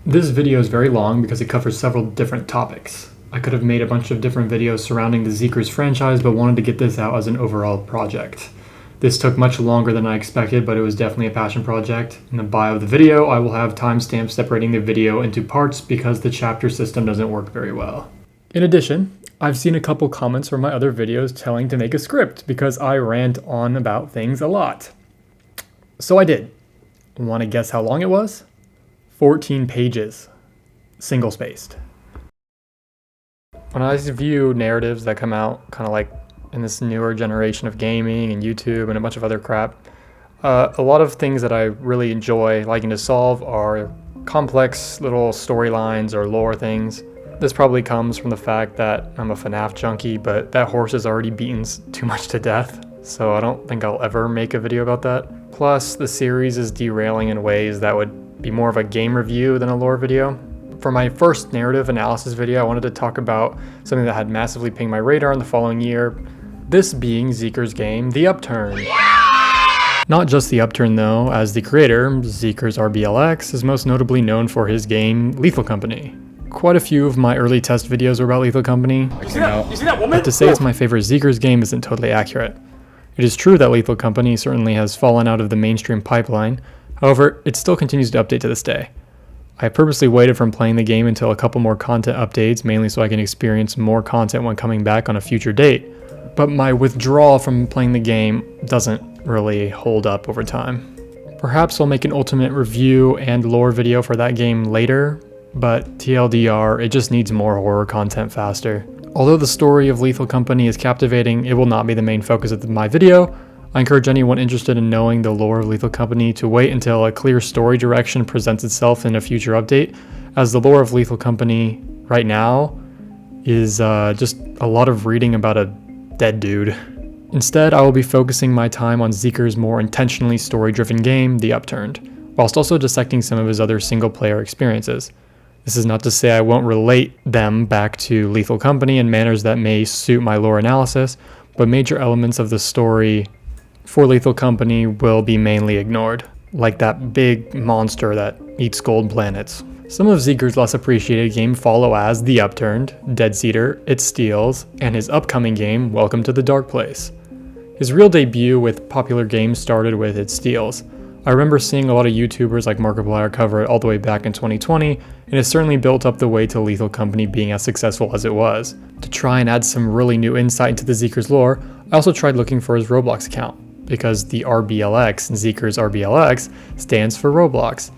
This video is very long because it covers several different topics. I could have made a bunch of different videos surrounding the Zeekerss franchise, but wanted to get this out as an overall project. This took much longer than I expected, but it was definitely a passion project. In the bio of the video, I will have timestamps separating the video into parts because the chapter system doesn't work very well. In addition, I've seen a couple comments from my other videos telling to make a script because I rant on about things a lot. So I did. Want to guess how long it was? 14 pages, single-spaced. When I view narratives that come out kind of like in this newer generation of gaming and YouTube and a bunch of other crap, a lot of things that I really enjoy liking to solve are complex little storylines or lore things. This probably comes from the fact that I'm a FNAF junkie, but that horse has already beaten too much to death, so I don't think I'll ever make a video about that. Plus, the series is derailing in ways that would be more of a game review than a lore video. For my first narrative analysis video, I wanted to talk about something that had massively pinged my radar in the following year, this being Zeekerss' game, The Upturned. Not just The Upturned though, as the creator, Zeekerss RBLX, is most notably known for his game, Lethal Company. Quite a few of my early test videos were about Lethal Company, but to say it's my favorite Zeekerss game isn't totally accurate. It is true that Lethal Company certainly has fallen out of the mainstream pipeline, however, it still continues to update to this day. I purposely waited from playing the game until a couple more content updates, mainly so I can experience more content when coming back on a future date, but my withdrawal from playing the game doesn't really hold up over time. Perhaps I'll make an ultimate review and lore video for that game later, but TLDR, it just needs more horror content faster. Although the story of Lethal Company is captivating, it will not be the main focus of my video. I encourage anyone interested in knowing the lore of Lethal Company to wait until a clear story direction presents itself in a future update, as the lore of Lethal Company right now is just a lot of reading about a dead dude. Instead, I will be focusing my time on Zeekerss' more intentionally story-driven game, The Upturned, whilst also dissecting some of his other single-player experiences. This is not to say I won't relate them back to Lethal Company in manners that may suit my lore analysis, but major elements of the story for Lethal Company will be mainly ignored, like that big monster that eats gold planets. Some of Zeekerss' less appreciated game follow as The Upturned, Dead Cedar, It Steals, and his upcoming game, Welcome to the Dark Place. His real debut with popular games started with It Steals. I remember seeing a lot of YouTubers like Markiplier cover it all the way back in 2020, and it certainly built up the way to Lethal Company being as successful as it was. To try and add some really new insight into the Zeekerss lore, I also tried looking for his Roblox account, because the RBLX in Zeekerss RBLX stands for Roblox.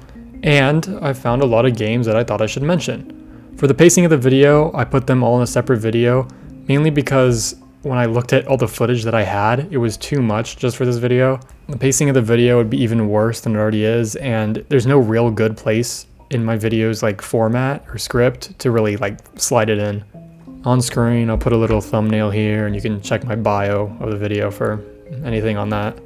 And I found a lot of games that I thought I should mention. For the pacing of the video, I put them all in a separate video, mainly because when I looked at all the footage that I had, it was too much just for this video. The pacing of the video would be even worse than it already is, and there's no real good place in my videos like format or script to really like slide it in. On screen, I'll put a little thumbnail here and you can check my bio of the video for anything on that.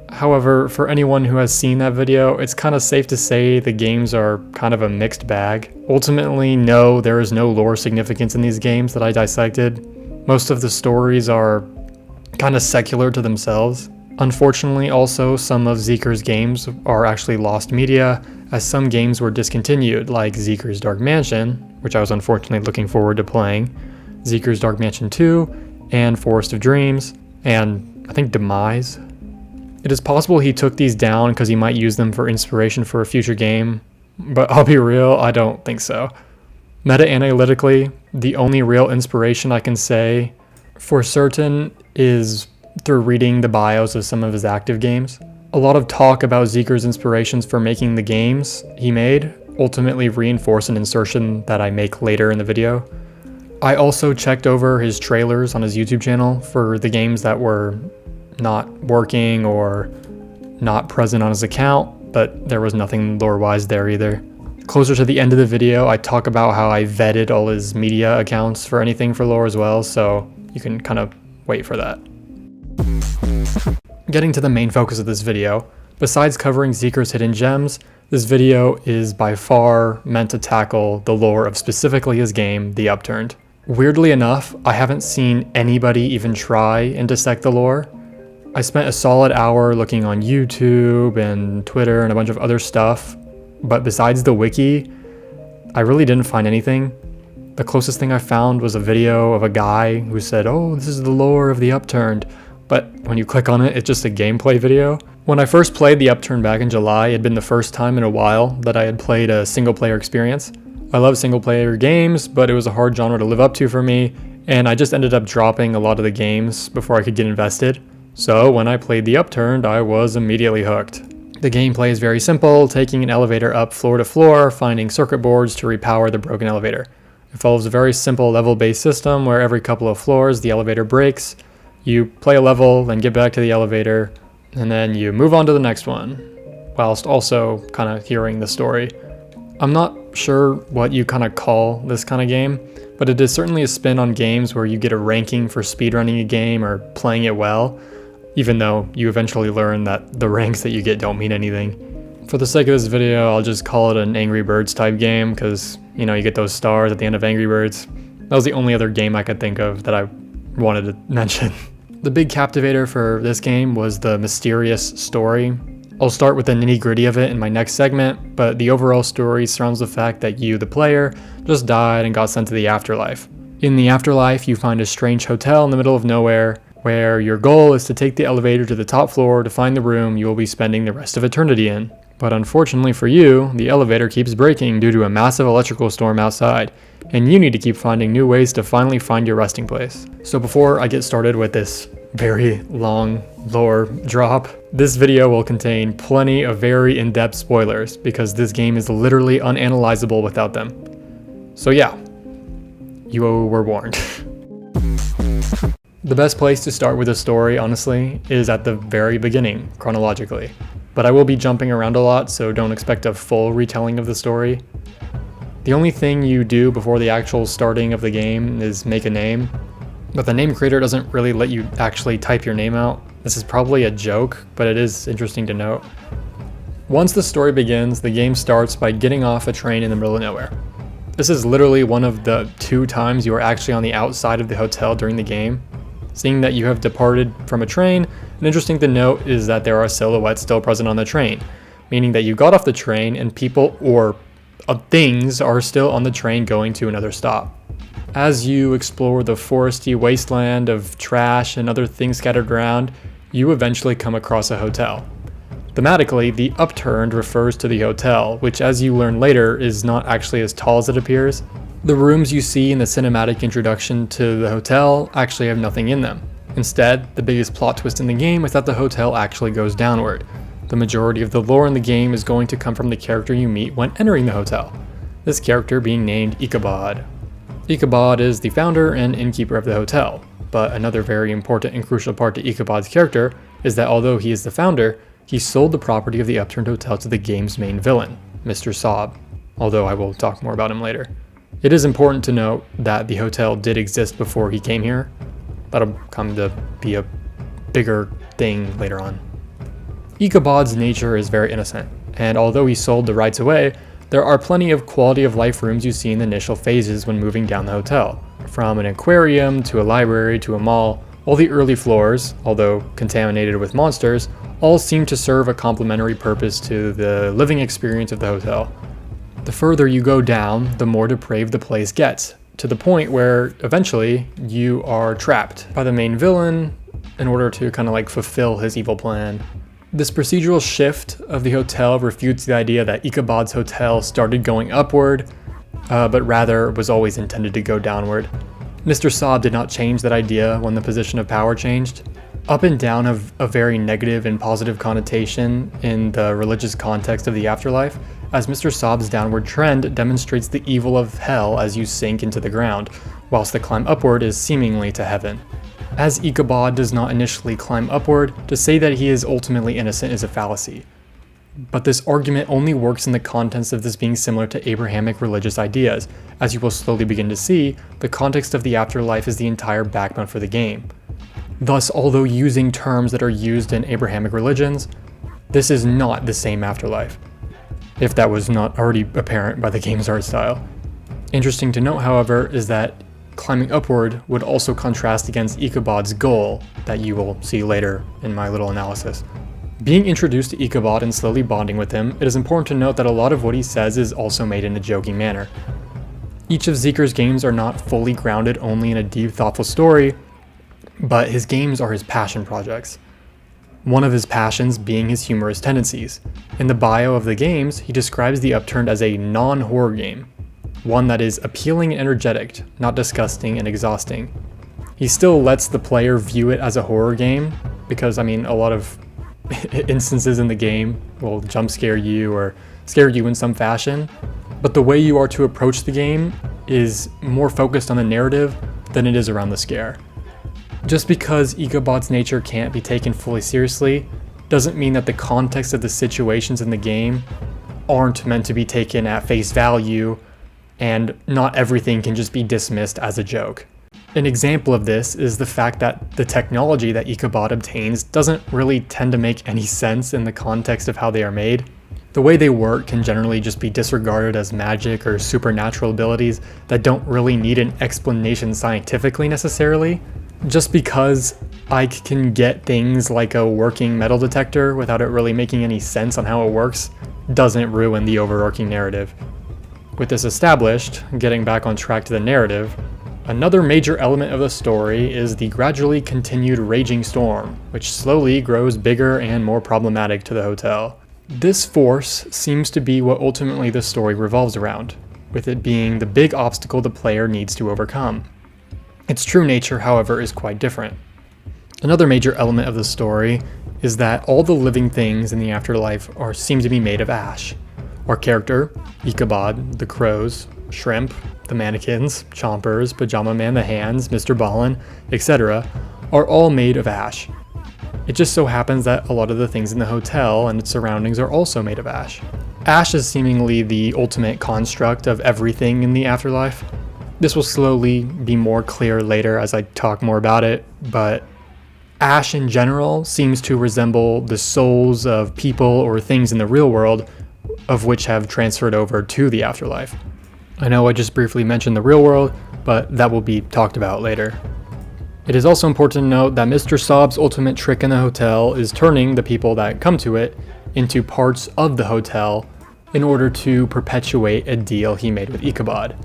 However, for anyone who has seen that video, it's kind of safe to say the games are kind of a mixed bag. Ultimately, no, there is no lore significance in these games that I dissected. Most of the stories are kind of secular to themselves. Unfortunately, also, some of Zeekerss' games are actually lost media, as some games were discontinued, like Zeekerss Dark Mansion, which I was unfortunately looking forward to playing, Zeekerss Dark Mansion 2, and Forest of Dreams, and I think Demise. It is possible he took these down because he might use them for inspiration for a future game, but I'll be real, I don't think so. Meta-analytically, the only real inspiration I can say for certain is through reading the bios of some of his active games. A lot of talk about Zeekerss' inspirations for making the games he made ultimately reinforce an insertion that I make later in the video. I also checked over his trailers on his YouTube channel for the games that were not working or not present on his account, but there was nothing lore-wise there either. Closer to the end of the video, I talk about how I vetted all his media accounts for anything for lore as well, so you can kind of wait for that. Getting to the main focus of this video, besides covering Zeekerss' hidden gems, this video is by far meant to tackle the lore of specifically his game, The Upturned. Weirdly enough, I haven't seen anybody even try and dissect the lore. I spent a solid hour looking on YouTube and Twitter and a bunch of other stuff, but besides the wiki, I really didn't find anything. The closest thing I found was a video of a guy who said, "Oh, this is the lore of the Upturned," but when you click on it, it's just a gameplay video. When I first played the Upturned back in July, it had been the first time in a while that I had played a single-player experience. I love single-player games, but it was a hard genre to live up to for me, and I just ended up dropping a lot of the games before I could get invested. So when I played the Upturned, I was immediately hooked. The gameplay is very simple, taking an elevator up floor to floor, finding circuit boards to repower the broken elevator. It follows a very simple level-based system where every couple of floors the elevator breaks. You play a level, then get back to the elevator, and then you move on to the next one, whilst also kind of hearing the story. I'm not sure what you kind of call this kind of game, but it is certainly a spin on games where you get a ranking for speedrunning a game or playing it well, even though you eventually learn that the ranks that you get don't mean anything. For the sake of this video, I'll just call it an Angry Birds type game, because, you know, you get those stars at the end of Angry Birds. That was the only other game I could think of that I wanted to mention. The big captivator for this game was the mysterious story. I'll start with the nitty-gritty of it in my next segment, but the overall story surrounds the fact that you, the player, just died and got sent to the afterlife. In the afterlife, you find a strange hotel in the middle of nowhere, where your goal is to take the elevator to the top floor to find the room you will be spending the rest of eternity in. But unfortunately for you, the elevator keeps breaking due to a massive electrical storm outside, and you need to keep finding new ways to finally find your resting place. So before I get started with this very long lore drop, this video will contain plenty of very in-depth spoilers, because this game is literally unanalyzable without them. So yeah, you were warned. The best place to start with a story, honestly, is at the very beginning, chronologically. But I will be jumping around a lot, so don't expect a full retelling of the story. The only thing you do before the actual starting of the game is make a name, but the name creator doesn't really let you actually type your name out. This is probably a joke, but it is interesting to note. Once the story begins, the game starts by getting off a train in the middle of nowhere. This is literally one of the 2 times you are actually on the outside of the hotel during the game. Seeing that you have departed from a train, an interesting to note is that there are silhouettes still present on the train, meaning that you got off the train and people or things are still on the train going to another stop. As you explore the foresty wasteland of trash and other things scattered around, you eventually come across a hotel. Thematically, the Upturned refers to the hotel, which, as you learn later, is not actually as tall as it appears. The rooms you see in the cinematic introduction to the hotel actually have nothing in them. Instead, the biggest plot twist in the game is that the hotel actually goes downward. The majority of the lore in the game is going to come from the character you meet when entering the hotel, this character being named Ikabod. Ikabod is the founder and innkeeper of the hotel, but another very important and crucial part to Ikabod's character is that although he is the founder, he sold the property of the Upturned Hotel to the game's main villain, Mr. Sob, although I will talk more about him later. It is important to note that the hotel did exist before he came here. That'll come to be a bigger thing later on. Ikabod's nature is very innocent, and although he sold the rights away, there are plenty of quality of life rooms you see in the initial phases when moving down the hotel. From an aquarium to a library to a mall, all the early floors, although contaminated with monsters, all seem to serve a complementary purpose to the living experience of the hotel. The further you go down, the more depraved the place gets, to the point where eventually you are trapped by the main villain in order to kind of like fulfill his evil plan. This procedural shift of the hotel refutes the idea that Ikabod's hotel started going upward, but rather was always intended to go downward. Mr. Sob did not change that idea when the position of power changed. Up and down have a very negative and positive connotation in the religious context of the afterlife, as Mr. Sob's downward trend demonstrates the evil of hell as you sink into the ground, whilst the climb upward is seemingly to heaven. As Ikabod does not initially climb upward, to say that he is ultimately innocent is a fallacy. But this argument only works in the context of this being similar to Abrahamic religious ideas. As you will slowly begin to see, the context of the afterlife is the entire backbone for the game. Thus, although using terms that are used in Abrahamic religions, this is not the same afterlife, if that was not already apparent by the game's art style. Interesting to note, however, is that climbing upward would also contrast against Ikabod's goal that you will see later in my little analysis. Being introduced to Ikabod and slowly bonding with him, it is important to note that a lot of what he says is also made in a joking manner. Each of Zeekerss' games are not fully grounded only in a deep, thoughtful story, but his games are his passion projects. One of his passions being his humorous tendencies. In the bio of the games, he describes the Upturned as a non-horror game, one that is appealing and energetic, not disgusting and exhausting. He still lets the player view it as a horror game, because a lot of instances in the game will jump scare you or scare you in some fashion, but the way you are to approach the game is more focused on the narrative than it is around the scare. Just because Ikabod's nature can't be taken fully seriously doesn't mean that the context of the situations in the game aren't meant to be taken at face value, and not everything can just be dismissed as a joke. An example of this is the fact that the technology that Ikabod obtains doesn't really tend to make any sense in the context of how they are made. The way they work can generally just be disregarded as magic or supernatural abilities that don't really need an explanation scientifically necessarily. Just because Ike can get things like a working metal detector without it really making any sense on how it works doesn't ruin the overarching narrative. With this established, getting back on track to the narrative, another major element of the story is the gradually continued raging storm, which slowly grows bigger and more problematic to the hotel. This force seems to be what ultimately the story revolves around, with it being the big obstacle the player needs to overcome. Its true nature, however, is quite different. Another major element of the story is that all the living things in the afterlife seem to be made of ash. Our character, Ikabod, the crows, shrimp, the mannequins, chompers, Pajama Man, the hands, Mr. Ballin, etc., are all made of ash. It just so happens that a lot of the things in the hotel and its surroundings are also made of ash. Ash is seemingly the ultimate construct of everything in the afterlife. This will slowly be more clear later as I talk more about it, but ash in general seems to resemble the souls of people or things in the real world, of which have transferred over to the afterlife. I know I just briefly mentioned the real world, but that will be talked about later. It is also important to note that Mr. Sob's ultimate trick in the hotel is turning the people that come to it into parts of the hotel in order to perpetuate a deal he made with Ikabod.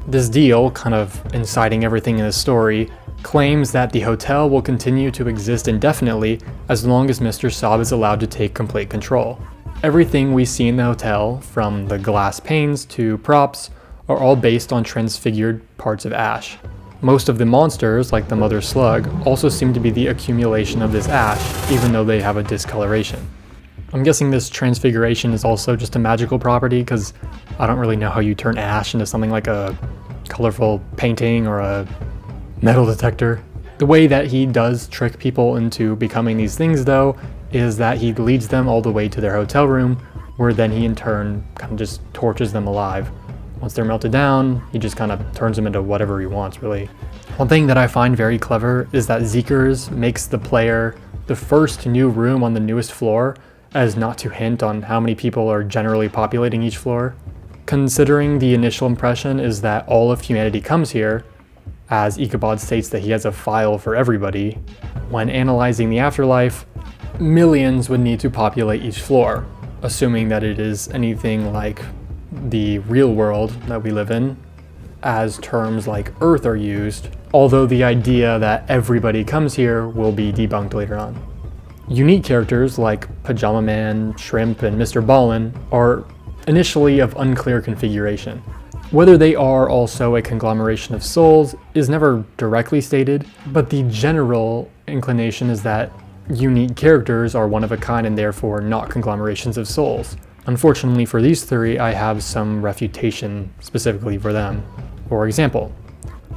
This deal, kind of inciting everything in the story, claims that the hotel will continue to exist indefinitely as long as Mr. Sob is allowed to take complete control. Everything we see in the hotel, from the glass panes to props, are all based on transfigured parts of ash. Most of the monsters, like the mother slug, also seem to be the accumulation of this ash, even though they have a discoloration. I'm guessing this transfiguration is also just a magical property, because I don't really know how you turn ash into something like a colorful painting or a metal detector. The way that he does trick people into becoming these things, though, is that he leads them all the way to their hotel room, where then he in turn kind of just torches them alive. Once they're melted down, he just kind of turns them into whatever he wants, really. One thing that I find very clever is that Zeekerss makes the player the first new room on the newest floor, as not to hint on how many people are generally populating each floor. Considering the initial impression is that all of humanity comes here, as Ikabod states that he has a file for everybody, when analyzing the afterlife, millions would need to populate each floor, assuming that it is anything like the real world that we live in, as terms like Earth are used, although the idea that everybody comes here will be debunked later on. Unique characters like Pajama Man, Shrimp, and Mr. Ballin are initially of unclear configuration. Whether they are also a conglomeration of souls is never directly stated, but the general inclination is that unique characters are one of a kind and therefore not conglomerations of souls. Unfortunately for these three, I have some refutation specifically for them. For example,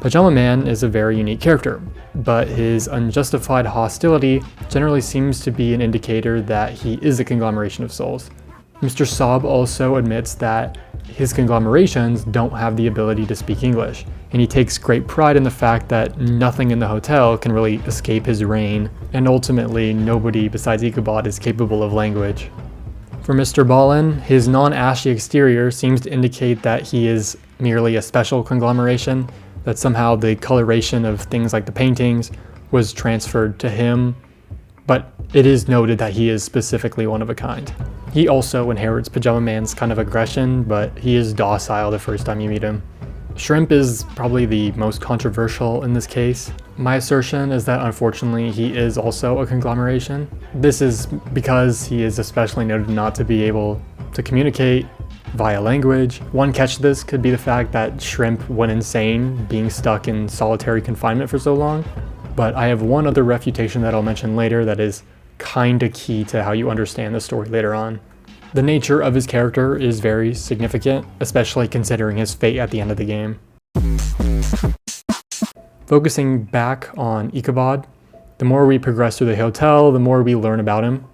Pajama Man is a very unique character, but his unjustified hostility generally seems to be an indicator that he is a conglomeration of souls. Mr. Sob also admits that his conglomerations don't have the ability to speak English, and he takes great pride in the fact that nothing in the hotel can really escape his reign, and ultimately nobody besides Ikabod is capable of language. For Mr. Ballin, his non-ashy exterior seems to indicate that he is merely a special conglomeration, that somehow the coloration of things like the paintings was transferred to him, but it is noted that he is specifically one of a kind. He also inherits Pajama Man's kind of aggression, but he is docile the first time you meet him. Shrimp is probably the most controversial in this case. My assertion is that unfortunately he is also a conglomeration. This is because he is especially noted not to be able to communicate via language. One catch to this could be the fact that Shrimp went insane being stuck in solitary confinement for so long, but I have one other refutation that I'll mention later that is kinda key to how you understand the story later on. The nature of his character is very significant, especially considering his fate at the end of the game. Focusing back on Ikabod, the more we progress through the hotel, the more we learn about him.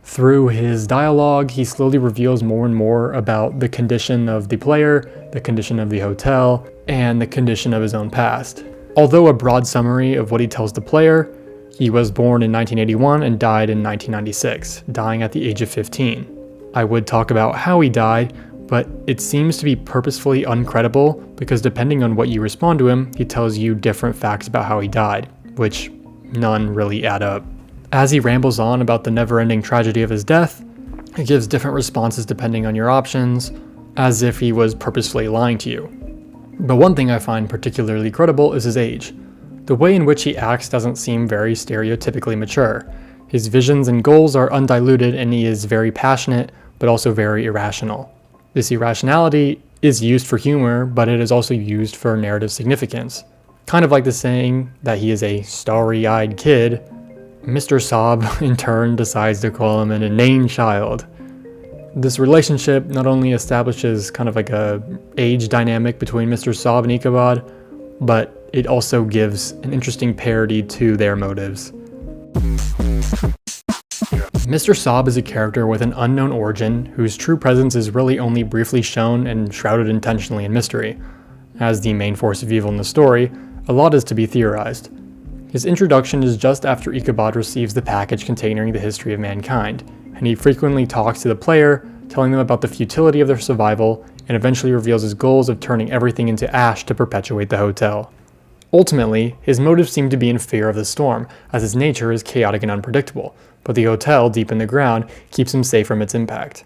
Through his dialogue, he slowly reveals more and more about the condition of the player, the condition of the hotel, and the condition of his own past. Although a broad summary of what he tells the player, he was born in 1981 and died in 1996, dying at the age of 15. I would talk about how he died, but it seems to be purposefully uncredible because depending on what you respond to him, he tells you different facts about how he died, which none really add up. As he rambles on about the never-ending tragedy of his death, he gives different responses depending on your options, as if he was purposefully lying to you. But one thing I find particularly credible is his age. The way in which he acts doesn't seem very stereotypically mature. His visions and goals are undiluted and he is very passionate, but also very irrational. This irrationality is used for humor, but it is also used for narrative significance. Kind of like the saying that he is a starry-eyed kid, Mr. Sob in turn decides to call him an inane child. This relationship not only establishes kind of like a age dynamic between Mr. Sob and Ikabod, but it also gives an interesting parody to their motives. Mr. Sob is a character with an unknown origin whose true presence is really only briefly shown and shrouded intentionally in mystery. As the main force of evil in the story, a lot is to be theorized. His introduction is just after Ikabod receives the package containing the history of mankind, and he frequently talks to the player, telling them about the futility of their survival, and eventually reveals his goals of turning everything into ash to perpetuate the hotel. Ultimately, his motives seem to be in fear of the storm, as his nature is chaotic and unpredictable, but the hotel deep in the ground keeps him safe from its impact.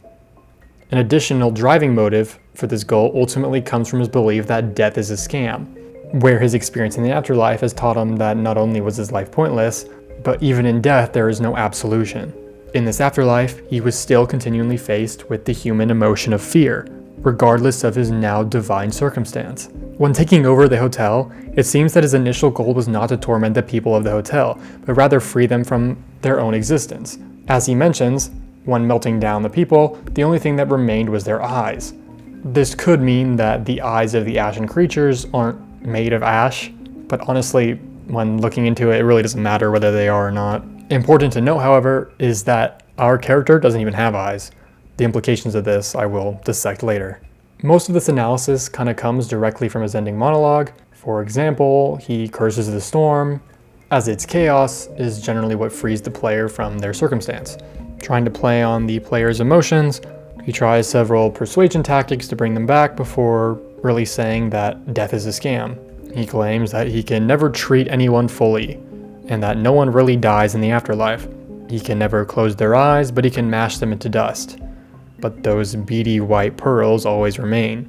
An additional driving motive for this goal ultimately comes from his belief that death is a scam, where his experience in the afterlife has taught him that not only was his life pointless, but even in death there is no absolution. In this afterlife, he was still continually faced with the human emotion of fear, regardless of his now divine circumstance. When taking over the hotel, it seems that his initial goal was not to torment the people of the hotel, but rather free them from their own existence. As he mentions, when melting down the people, the only thing that remained was their eyes. This could mean that the eyes of the ashen creatures aren't made of ash, but honestly, when looking into it, it really doesn't matter whether they are or not. Important to note, however, is that our character doesn't even have eyes. The implications of this I will dissect later. Most of this analysis kind of comes directly from his ending monologue. For example, he curses the storm, as its chaos is generally what frees the player from their circumstance. Trying to play on the player's emotions, he tries several persuasion tactics to bring them back before really saying that death is a scam. He claims that he can never treat anyone fully, and that no one really dies in the afterlife. He can never close their eyes, but he can mash them into dust. But those beady white pearls always remain.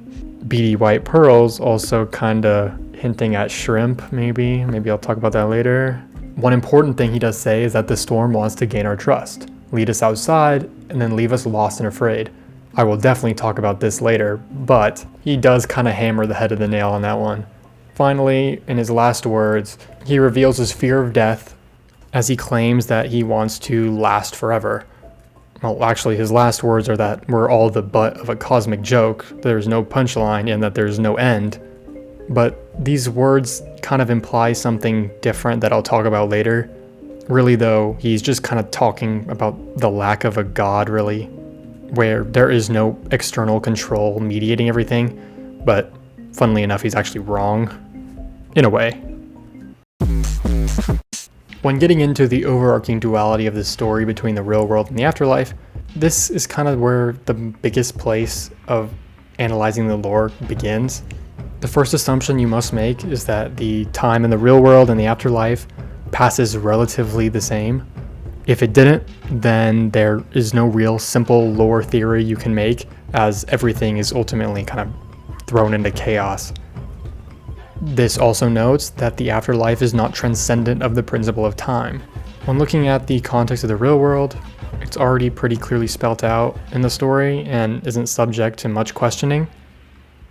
Beady white pearls also kinda hinting at shrimp, maybe I'll talk about that later. One important thing he does say is that the storm wants to gain our trust, lead us outside, and then leave us lost and afraid. I will definitely talk about this later, but he does kinda hammer the head of the nail on that one. Finally, in his last words, he reveals his fear of death as he claims that he wants to last forever. Well, actually, his last words are that we're all the butt of a cosmic joke, there's no punchline, and that there's no end. But these words kind of imply something different that I'll talk about later. Really though, he's just kind of talking about the lack of a god, really, where there is no external control mediating everything, but funnily enough, he's actually wrong, in a way. When getting into the overarching duality of the story between the real world and the afterlife, this is kind of where the biggest place of analyzing the lore begins. The first assumption you must make is that the time in the real world and the afterlife passes relatively the same. If it didn't, then there is no real simple lore theory you can make, as everything is ultimately kind of thrown into chaos. This also notes that the afterlife is not transcendent of the principle of time. When looking at the context of the real world, it's already pretty clearly spelt out in the story and isn't subject to much questioning.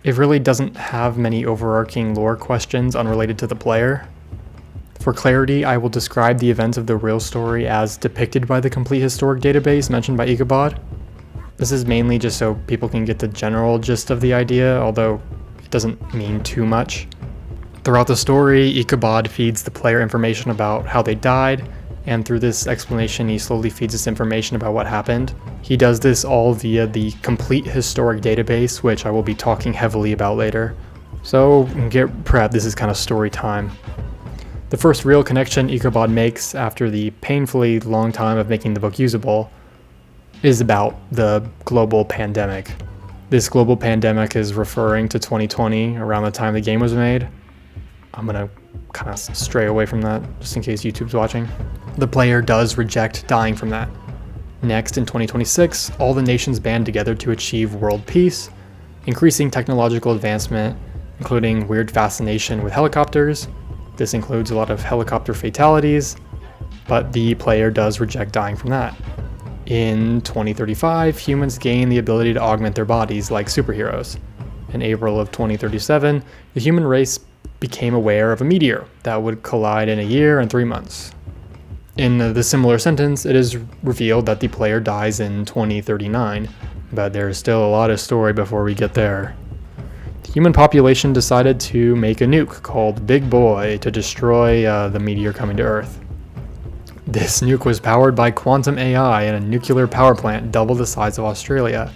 It really doesn't have many overarching lore questions unrelated to the player. For clarity, I will describe the events of the real story as depicted by the complete historic database mentioned by Ikabod. This is mainly just so people can get the general gist of the idea, although it doesn't mean too much. Throughout the story, Ikabod feeds the player information about how they died, and through this explanation he slowly feeds us information about what happened. He does this all via the complete historic database, which I will be talking heavily about later. So get prepped, this is kind of story time. The first real connection Ikabod makes after the painfully long time of making the book usable is about the global pandemic. This global pandemic is referring to 2020, around the time the game was made. I'm gonna kind of stray away from that just in case YouTube's watching. The player does reject dying from that. Next, in 2026, all the nations band together to achieve world peace, increasing technological advancement, including weird fascination with helicopters. This includes a lot of helicopter fatalities, but the player does reject dying from that. In 2035, humans gain the ability to augment their bodies like superheroes. In April of 2037, the human race became aware of a meteor that would collide in a year and 3 months. In the similar sentence, it is revealed that the player dies in 2039, but there's still a lot of story before we get there. The human population decided to make a nuke called Big Boy to destroy the meteor coming to Earth. This nuke was powered by quantum AI and a nuclear power plant double the size of Australia.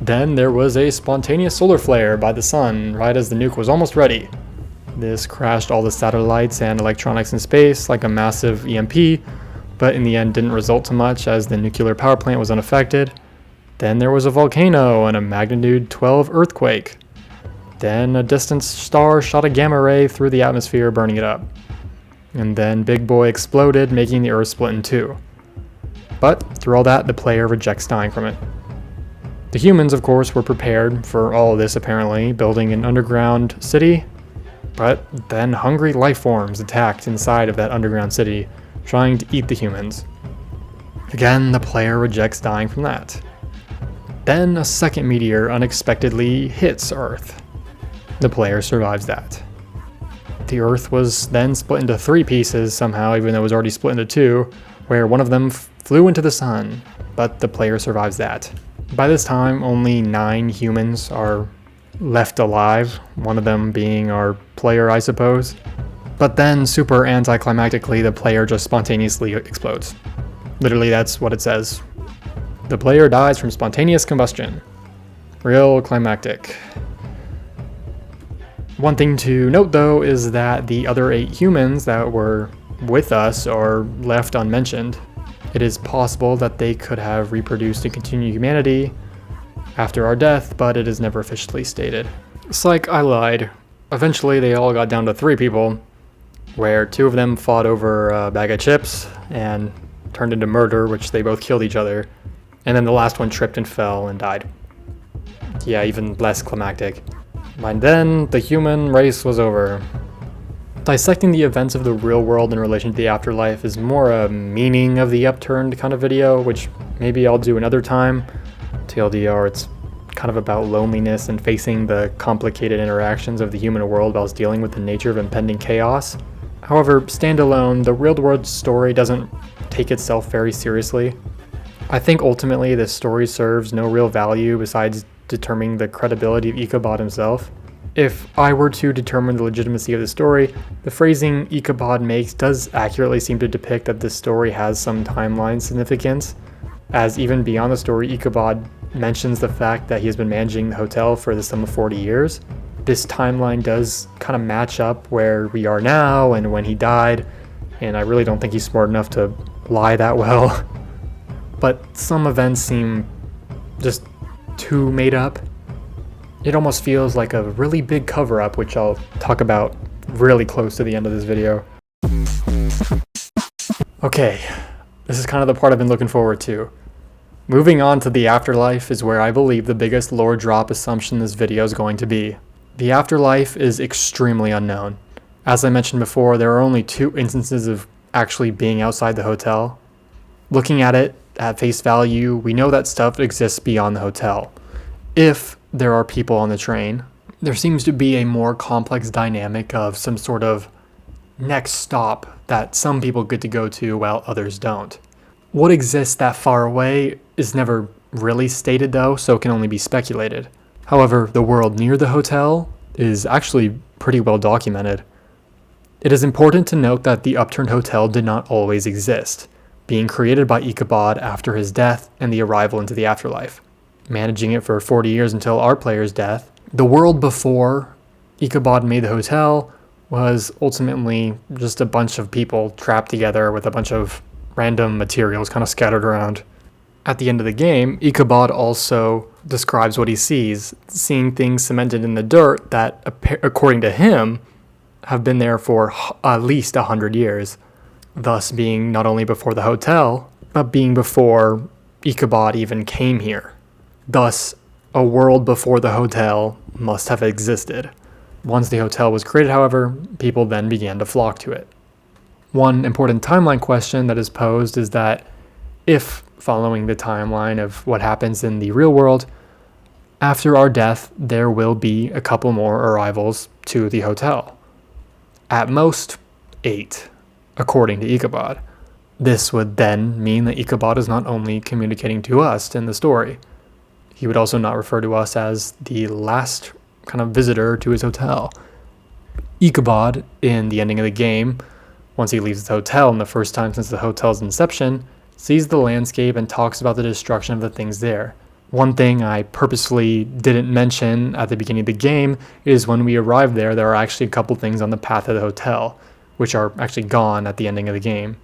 Then there was a spontaneous solar flare by the sun right as the nuke was almost ready. This crashed all the satellites and electronics in space like a massive EMP, but in the end didn't result to much as the nuclear power plant was unaffected. Then there was a volcano and a magnitude 12 earthquake. Then a distant star shot a gamma ray through the atmosphere, burning it up. And then Big Boy exploded, making the Earth split in two. But through all that, the player rejects dying from it. The humans, of course, were prepared for all of this apparently, building an underground city. But then hungry life forms attacked inside of that underground city, trying to eat the humans. Again, the player rejects dying from that. Then a second meteor unexpectedly hits Earth. The player survives that. The Earth was then split into 3 pieces somehow, even though it was already split into 2, where one of them flew into the sun, but the player survives that. By this time, only 9 humans are left alive, one of them being our player, I suppose. But then, super anticlimactically, the player just spontaneously explodes. Literally, that's what it says. The player dies from spontaneous combustion. Real climactic. One thing to note, though, is that the other 8 humans that were with us are left unmentioned. It is possible that they could have reproduced and continued humanity after our death, but it is never officially stated. Psych, I lied. Eventually, they all got down to 3 people, where 2 of them fought over a bag of chips and turned into murder, which they both killed each other, and then the last one tripped and fell and died. Yeah, even less climactic. By then, the human race was over. Dissecting the events of the real world in relation to the afterlife is more a meaning of the Upturned kind of video, which maybe I'll do another time. TLDR, it's kind of about loneliness and facing the complicated interactions of the human world whilst dealing with the nature of impending chaos. However, standalone, the real world story doesn't take itself very seriously. I think ultimately this story serves no real value besides determining the credibility of Ikabod himself. If I were to determine the legitimacy of the story, the phrasing Ikabod makes does accurately seem to depict that this story has some timeline significance, as even beyond the story, Ikabod mentions the fact that he has been managing the hotel for the sum of 40 years. This timeline does kind of match up where we are now and when he died, and I really don't think he's smart enough to lie that well. But some events seem just too made up. It almost feels like a really big cover-up, which I'll talk about really close to the end of this video. Okay, This is kind of the part I've been looking forward to. Moving on to the Afterlife is where I believe the biggest lore drop assumption this video is going to be. The Afterlife is extremely unknown. As I mentioned before, there are only 2 instances of actually being outside the hotel. Looking at it at face value, we know that stuff exists beyond the hotel. If there are people on the train, there seems to be a more complex dynamic of some sort of next stop that some people get to go to while others don't. What exists that far away is never really stated though, so it can only be speculated. However, the world near the hotel is actually pretty well documented. It is important to note that the Upturned Hotel did not always exist, being created by Ikabod after his death and the arrival into the afterlife, managing it for 40 years until our player's death. The world before Ikabod made the hotel was ultimately just a bunch of people trapped together with a bunch of random materials kind of scattered around. At the end of the game, Ikabod also describes what he sees, seeing things cemented in the dirt that, according to him, have been there for at least 100 years, thus being not only before the hotel, but being before Ikabod even came here. Thus, a world before the hotel must have existed. Once the hotel was created, however, people then began to flock to it. One important timeline question that is posed is that if, following the timeline of what happens in the real world, after our death, there will be a couple more arrivals to the hotel. At most, 8, according to Ikabod. This would then mean that Ikabod is not only communicating to us in the story, he would also not refer to us as the last kind of visitor to his hotel. Ikabod, in the ending of the game, once he leaves the hotel and the first time since the hotel's inception, sees the landscape and talks about the destruction of the things there. One thing I purposefully didn't mention at the beginning of the game is when we arrive there are actually a couple things on the path of the hotel, which are actually gone at the ending of the game.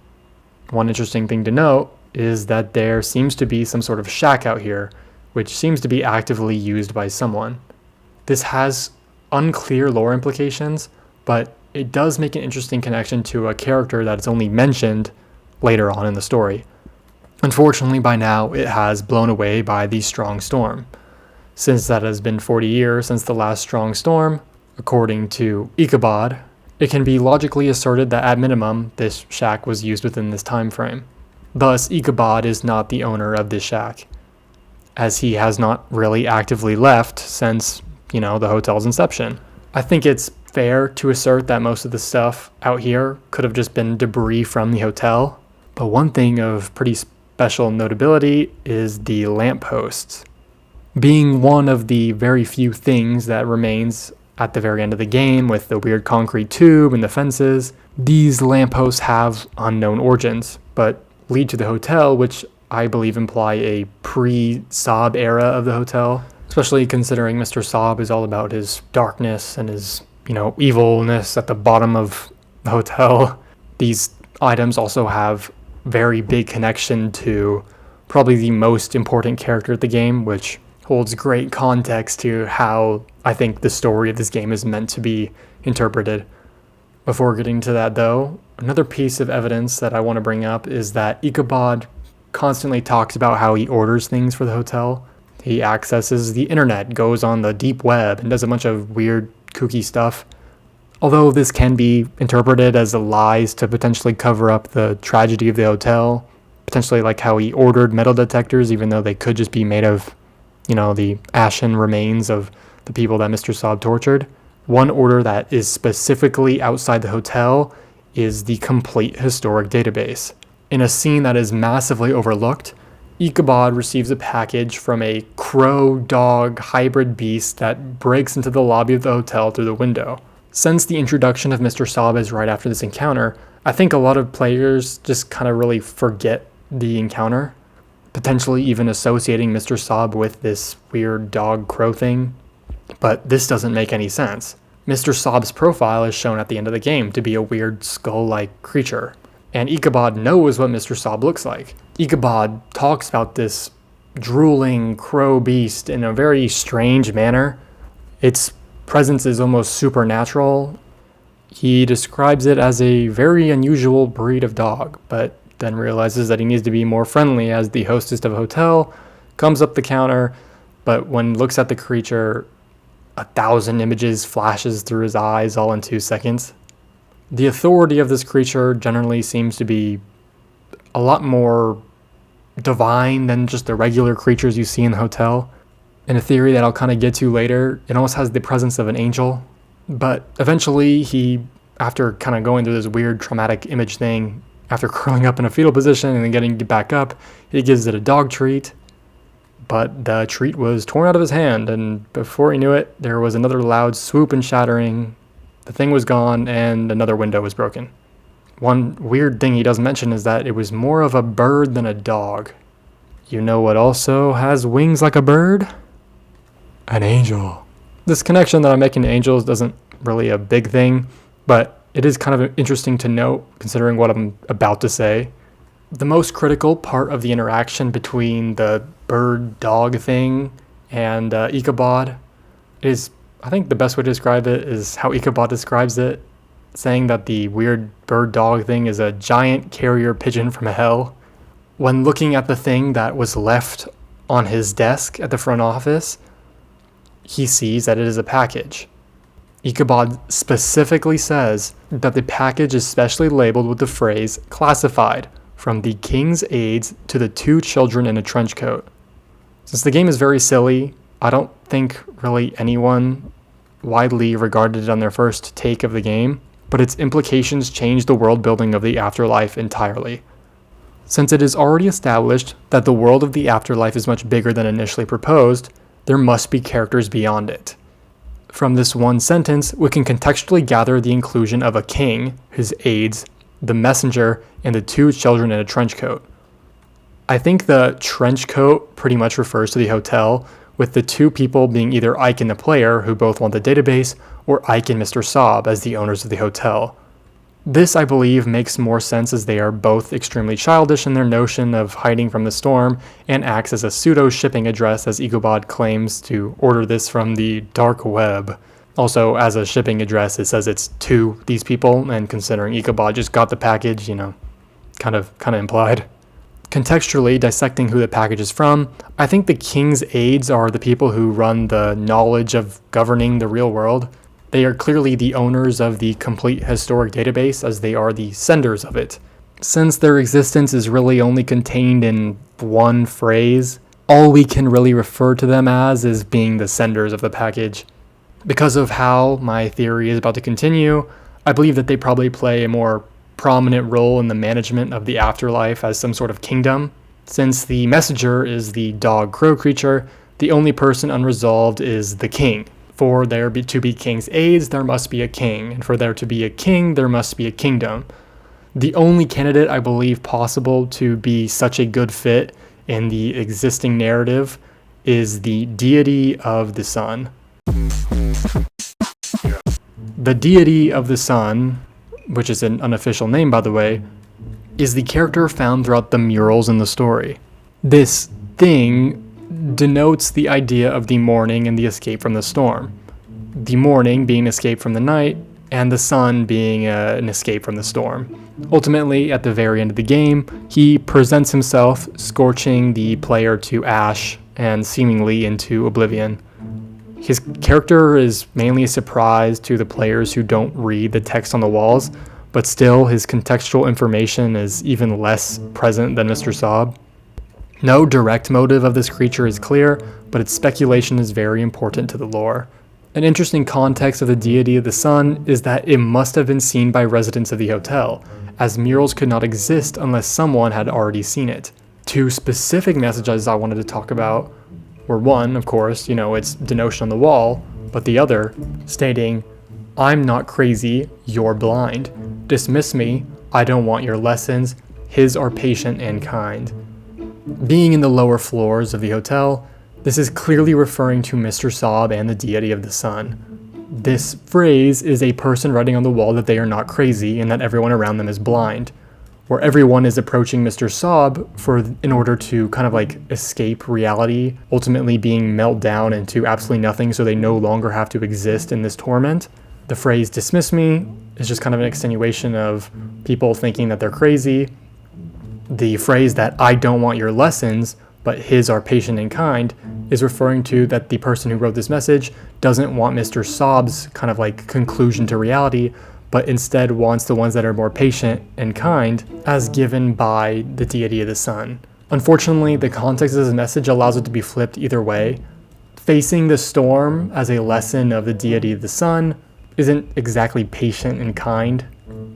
One interesting thing to note is that there seems to be some sort of shack out here, which seems to be actively used by someone. This has unclear lore implications, but it does make an interesting connection to a character that's only mentioned later on in the story. Unfortunately, by now, it has blown away by the strong storm. Since that has been 40 years since the last strong storm, according to Ikabod, it can be logically asserted that at minimum, this shack was used within this time frame. Thus, Ikabod is not the owner of this shack, as he has not really actively left since, the hotel's inception. I think it's fair to assert that most of the stuff out here could have just been debris from the hotel, but one thing of pretty special notability is the lampposts. Being one of the very few things that remains at the very end of the game with the weird concrete tube and the fences, these lampposts have unknown origins, but lead to the hotel, which I believe imply a pre-Sob era of the hotel, especially considering Mr. Sob is all about his darkness and his, evilness at the bottom of the hotel. These items also have very big connection to probably the most important character of the game, which holds great context to how I think the story of this game is meant to be interpreted. Before getting to that though, another piece of evidence that I want to bring up is that Ikabod constantly talks about how he orders things for the hotel. He accesses the internet, goes on the deep web, and does a bunch of weird, kooky stuff. Although this can be interpreted as lies to potentially cover up the tragedy of the hotel, potentially like how he ordered metal detectors, even though they could just be made of, the ashen remains of the people that Mr. Sob tortured. One order that is specifically outside the hotel is the complete historic database. In a scene that is massively overlooked, Ikabod receives a package from a crow-dog hybrid beast that breaks into the lobby of the hotel through the window. Since the introduction of Mr. Sob is right after this encounter, I think a lot of players just kind of really forget the encounter, potentially even associating Mr. Sob with this weird dog crow thing. But this doesn't make any sense. Mr. Sob's profile is shown at the end of the game to be a weird skull-like creature, and Ikabod knows what Mr. Sob looks like. Ikabod talks about this drooling crow beast in a very strange manner. Its presence is almost supernatural. He describes it as a very unusual breed of dog, but then realizes that he needs to be more friendly as the hostess of a hotel, comes up the counter, but when looks at the creature, 1,000 images flashes through his eyes all in 2 seconds. The authority of this creature generally seems to be a lot more divine than just the regular creatures you see in the hotel. In a theory that I'll kind of get to later, it almost has the presence of an angel. But eventually he, after kind of going through this weird traumatic image thing, after curling up in a fetal position and then getting back up, he gives it a dog treat. But the treat was torn out of his hand, and before he knew it, there was another loud swoop and shattering. The thing was gone, and another window was broken. One weird thing he doesn't mention is that it was more of a bird than a dog. You know what also has wings like a bird? An angel. This connection that I'm making to angels isn't really a big thing, but it is kind of interesting to note considering what I'm about to say. The most critical part of the interaction between the bird-dog thing and Ikabod is, I think the best way to describe it is how Ikabod describes it, saying that the weird bird-dog thing is a giant carrier pigeon from hell. When looking at the thing that was left on his desk at the front office, he sees that it is a package. Ikabod specifically says that the package is specially labeled with the phrase classified, from the king's aides to the 2 children in a trench coat. Since the game is very silly, I don't think really anyone widely regarded it on their first take of the game, but its implications change the world building of the Afterlife entirely. Since it is already established that the world of the Afterlife is much bigger than initially proposed, there must be characters beyond it. From this one sentence, we can contextually gather the inclusion of a king, his aides, the messenger, and the 2 children in a trench coat. I think the trench coat pretty much refers to the hotel, with the 2 people being either Ike and the player, who both want the database, or Ike and Mr. Sob as the owners of the hotel. This, I believe, makes more sense as they are both extremely childish in their notion of hiding from the storm, and acts as a pseudo-shipping address as Ikabod claims to order this from the dark web. Also, as a shipping address, it says it's to these people, and considering Ikabod just got the package, kind of implied. Contextually dissecting who the package is from, I think the king's aides are the people who run the knowledge of governing the real world. They are clearly the owners of the complete historic database, as they are the senders of it. Since their existence is really only contained in one phrase, all we can really refer to them as is being the senders of the package. Because of how my theory is about to continue, I believe that they probably play a more prominent role in the management of the Afterlife as some sort of kingdom. Since the messenger is the dog crow creature, the only person unresolved is the king. For there to be king's aides, there must be a king, and for there to be a king, there must be a kingdom. The only candidate I believe possible to be such a good fit in the existing narrative is the Deity of the Sun. The Deity of the Sun, which is an unofficial name by the way, is the character found throughout the murals in the story. This thing denotes the idea of the morning and the escape from the storm. The morning being escape from the night, and the sun being an escape from the storm. Ultimately, at the very end of the game, he presents himself, scorching the player to ash and seemingly into oblivion. His character is mainly a surprise to the players who don't read the text on the walls, but still his contextual information is even less present than Mr. Sob. No direct motive of this creature is clear, but its speculation is very important to the lore. An interesting context of the Deity of the Sun is that it must have been seen by residents of the hotel, as murals could not exist unless someone had already seen it. 2 specific messages I wanted to talk about were one, of course, its denotion on the wall, but the other, stating, "I'm not crazy, you're blind. Dismiss me, I don't want your lessons, his are patient and kind." Being in the lower floors of the hotel, this is clearly referring to Mr. Sob and the Deity of the Sun. This phrase is a person writing on the wall that they are not crazy and that everyone around them is blind, where everyone is approaching Mr. Sob in order to kind of like escape reality, ultimately being melted down into absolutely nothing so they no longer have to exist in this torment. The phrase "dismiss me" is just kind of an extenuation of people thinking that they're crazy. The phrase that "I don't want your lessons, but his are patient and kind" is referring to that the person who wrote this message doesn't want Mr. Sob's kind of like conclusion to reality, but instead wants the ones that are more patient and kind as given by the deity of the sun. Unfortunately, the context of this message allows it to be flipped either way. Facing the storm as a lesson of the deity of the sun isn't exactly patient and kind.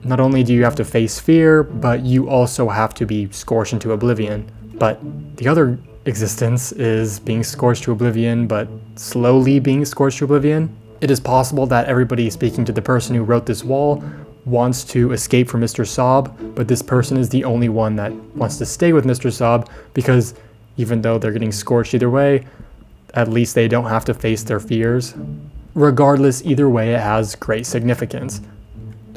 Not only do you have to face fear, but you also have to be scorched into oblivion. But the other existence is being scorched to oblivion, but slowly being scorched to oblivion. It is possible that everybody speaking to the person who wrote this wall wants to escape from Mr. Sob, but this person is the only one that wants to stay with Mr. Sob because even though they're getting scorched either way, at least they don't have to face their fears. Regardless, either way, it has great significance.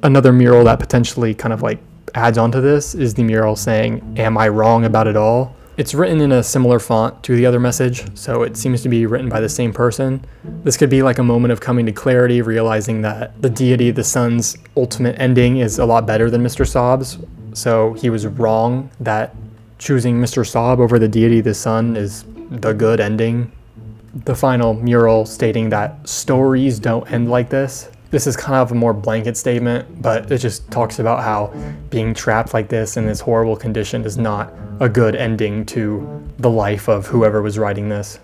Another mural that potentially kind of like adds onto this is the mural saying, "Am I wrong about it all?" It's written in a similar font to the other message, so it seems to be written by the same person. This could be like a moment of coming to clarity, realizing that the deity of the sun's ultimate ending is a lot better than Mr. Sob's, so he was wrong that choosing Mr. Sob over the deity of the sun is the good ending. The final mural stating that stories don't end like this. This is kind of a more blanket statement, but it just talks about how being trapped like this in this horrible condition is not a good ending to the life of whoever was writing this.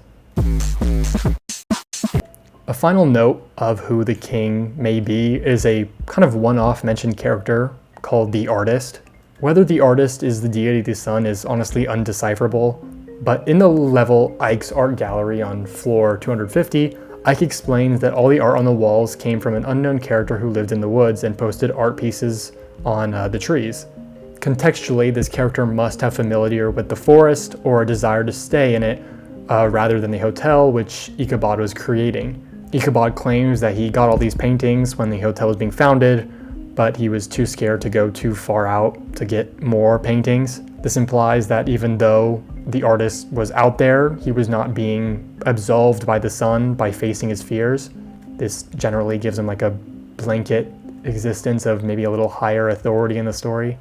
A final note of who the king may be is a kind of one-off mentioned character called the Artist. Whether the Artist is the deity of the sun is honestly undecipherable, but in the level Ike's art gallery on floor 250, Ike explains that all the art on the walls came from an unknown character who lived in the woods and posted art pieces on the trees. Contextually, this character must have familiarity with the forest or a desire to stay in it rather than the hotel which Ikabod was creating. Ikabod claims that he got all these paintings when the hotel was being founded, but he was too scared to go too far out to get more paintings. This implies that even though the artist was out there, he was not being absolved by the sun by facing his fears. This generally gives him like a blanket existence of maybe a little higher authority in the story.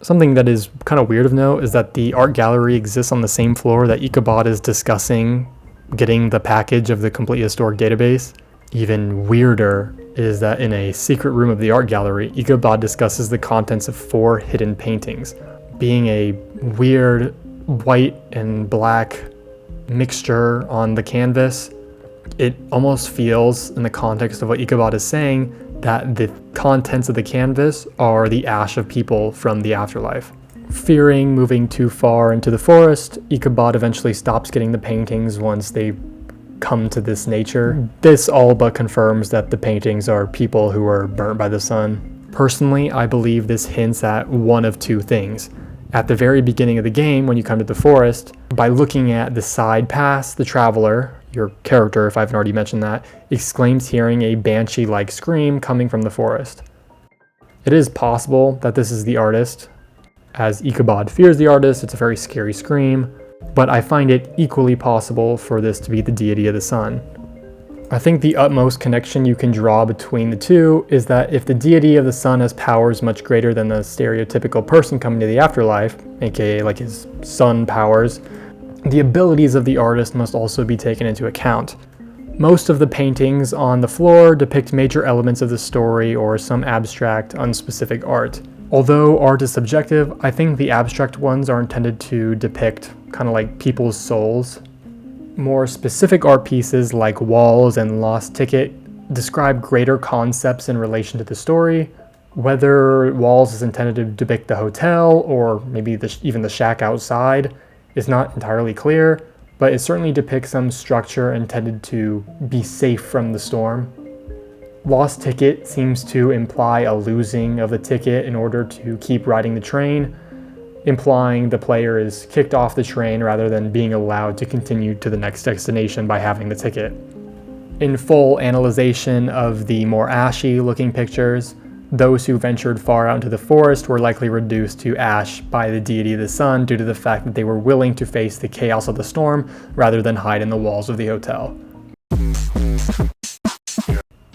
Something that is kind of weird of note is that the art gallery exists on the same floor that Ikabod is discussing getting the package of the complete historic database. Even weirder is that in a secret room of the art gallery, Ikabod discusses the contents of 4 hidden paintings. Being a weird white and black mixture on the canvas, it almost feels, in the context of what Ikabod is saying, that the contents of the canvas are the ash of people from the afterlife. Fearing moving too far into the forest, Ikabod eventually stops getting the paintings once they come to this nature. This all but confirms that the paintings are people who were burnt by the sun. Personally, I believe this hints at one of 2 things. At the very beginning of the game, when you come to the forest, by looking at the side pass, the traveler, your character, if I haven't already mentioned that, exclaims hearing a banshee-like scream coming from the forest. It is possible that this is the artist. As Ikabod fears the artist, it's a very scary scream, but I find it equally possible for this to be the deity of the sun. I think the utmost connection you can draw between the two is that if the deity of the sun has powers much greater than the stereotypical person coming to the afterlife, aka like his sun powers, the abilities of the artist must also be taken into account. Most of the paintings on the floor depict major elements of the story or some abstract, unspecific art. Although art is subjective, I think the abstract ones are intended to depict kind of like people's souls. More specific art pieces like Walls and Lost Ticket describe greater concepts in relation to the story. Whether Walls is intended to depict the hotel or maybe even the shack outside is not entirely clear, but it certainly depicts some structure intended to be safe from the storm. Lost Ticket seems to imply a losing of the ticket in order to keep riding the train, implying the player is kicked off the train rather than being allowed to continue to the next destination by having the ticket. In full analyzation of the more ashy looking pictures, those who ventured far out into the forest were likely reduced to ash by the deity of the sun due to the fact that they were willing to face the chaos of the storm rather than hide in the walls of the hotel.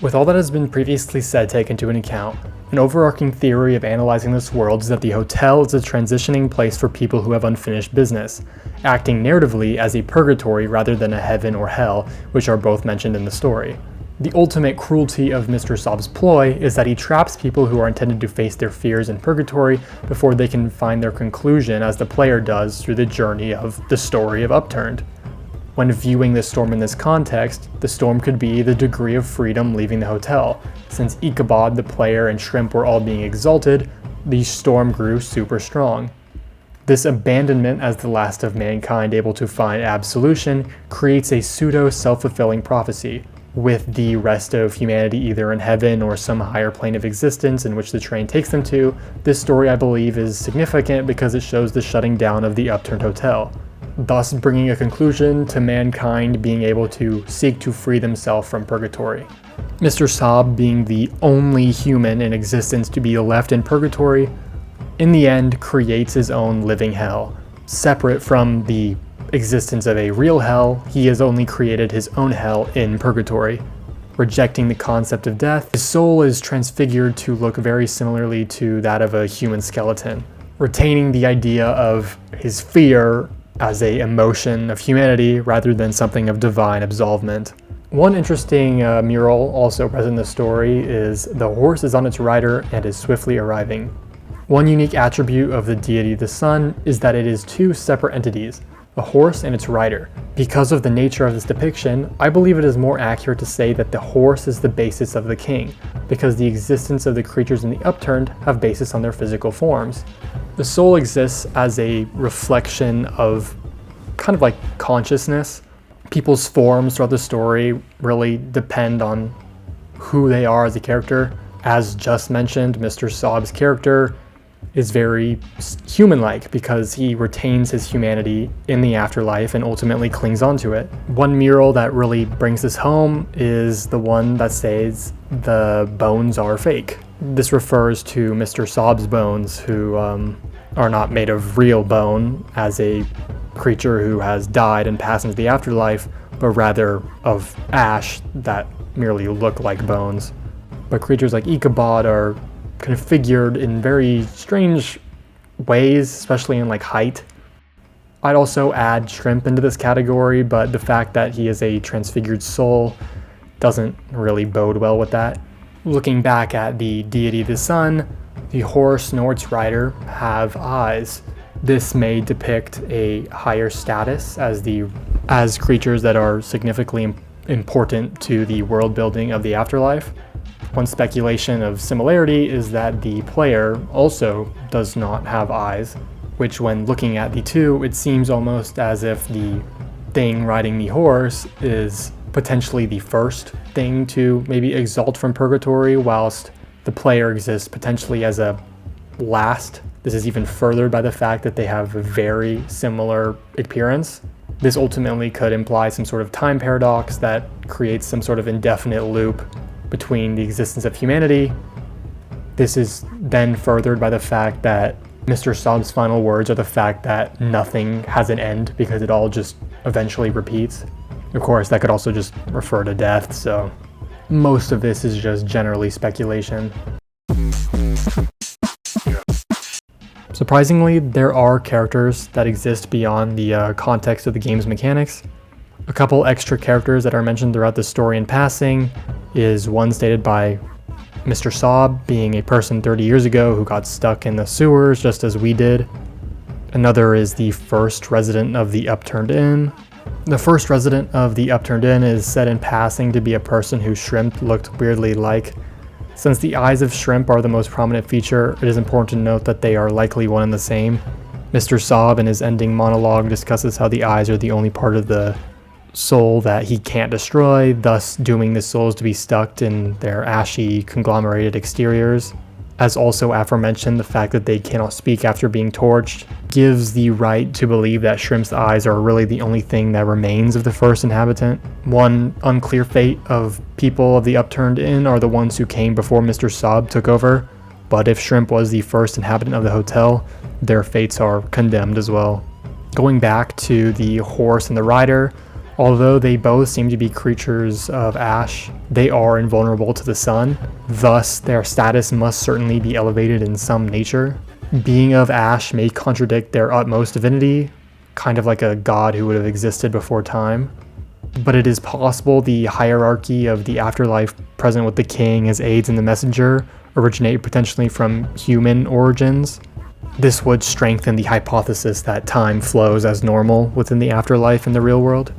With all that has been previously said taken into account, an overarching theory of analyzing this world is that the hotel is a transitioning place for people who have unfinished business, acting narratively as a purgatory rather than a heaven or hell, which are both mentioned in the story. The ultimate cruelty of Mr. Sob's ploy is that he traps people who are intended to face their fears in purgatory before they can find their conclusion, as the player does through the journey of the story of Upturned. When viewing the storm in this context, the storm could be the degree of freedom leaving the hotel. Since Ikabod, the player, and Shrimp were all being exalted, the storm grew super strong. This abandonment as the last of mankind able to find absolution creates a pseudo-self-fulfilling prophecy, with the rest of humanity either in heaven or some higher plane of existence in which the train takes them to. This story, I believe, is significant because it shows the shutting down of the Upturned Hotel, thus bringing a conclusion to mankind being able to seek to free themselves from purgatory. Mr. Sob, being the only human in existence to be left in purgatory, in the end creates his own living hell. Separate from the existence of a real hell, he has only created his own hell in purgatory. Rejecting the concept of death, his soul is transfigured to look very similarly to that of a human skeleton, retaining the idea of his fear as an emotion of humanity rather than something of divine absolvement. One interesting mural also present in the story is the horse is on its rider and is swiftly arriving. One unique attribute of the deity the sun is that it is two separate entities, a horse and its rider. Because of the nature of this depiction, I believe it is more accurate to say that the horse is the basis of the king, because the existence of the creatures in the Upturned have basis on their physical forms. The soul exists as a reflection of kind of like consciousness. People's forms throughout the story really depend on who they are as a character. As just mentioned, Mr. Sob's character is very human-like because he retains his humanity in the afterlife and ultimately clings onto it. One mural that really brings this home is the one that says the bones are fake. This refers to Mr. Sob's bones, who are not made of real bone as a creature who has died and passed into the afterlife, but rather of ash that merely look like bones. But creatures like Ikabod are configured in very strange ways, especially in like height. I'd also add Shrimp into this category, but the fact that he is a transfigured soul doesn't really bode well with that. Looking back at the deity the sun, the horse nor its rider have eyes. This may depict a higher status as creatures that are significantly important to the world building of the afterlife. One speculation of similarity is that the player also does not have eyes, which when looking at the two, it seems almost as if the thing riding the horse is potentially the first thing to maybe exalt from purgatory, whilst the player exists potentially as a last. This is even furthered by the fact that they have a very similar appearance. This ultimately could imply some sort of time paradox that creates some sort of indefinite loop between the existence of humanity. This is then furthered by the fact that Mr. Sob's final words are the fact that nothing has an end because it all just eventually repeats. Of course, that could also just refer to death, so most of this is just generally speculation. Surprisingly, there are characters that exist beyond the context of the game's mechanics. A couple extra characters that are mentioned throughout the story in passing is one stated by Mr. Sob, being a person 30 years ago who got stuck in the sewers just as we did. Another is the first resident of the Upturned Inn. The first resident of the Upturned Inn is said in passing to be a person who Shrimp looked weirdly like. Since the eyes of Shrimp are the most prominent feature, it is important to note that they are likely one and the same. Mr. Sob in his ending monologue discusses how the eyes are the only part of the soul that he can't destroy, thus dooming the souls to be stuck in their ashy, conglomerated exteriors. As also aforementioned, the fact that they cannot speak after being torched gives the right to believe that Shrimp's eyes are really the only thing that remains of the first inhabitant. One unclear fate of people of the Upturned Inn are the ones who came before Mr. Sob took over, but if Shrimp was the first inhabitant of the hotel, their fates are condemned as well. Going back to the horse and the rider, Although they both seem to be creatures of ash, they are invulnerable to the sun, thus their status must certainly be elevated in some nature. Being of ash may contradict their utmost divinity, kind of like a god who would have existed before time. But it is possible the hierarchy of the afterlife present with the king, his aides, and the messenger originate potentially from human origins. This would strengthen the hypothesis that time flows as normal within the afterlife in the real world.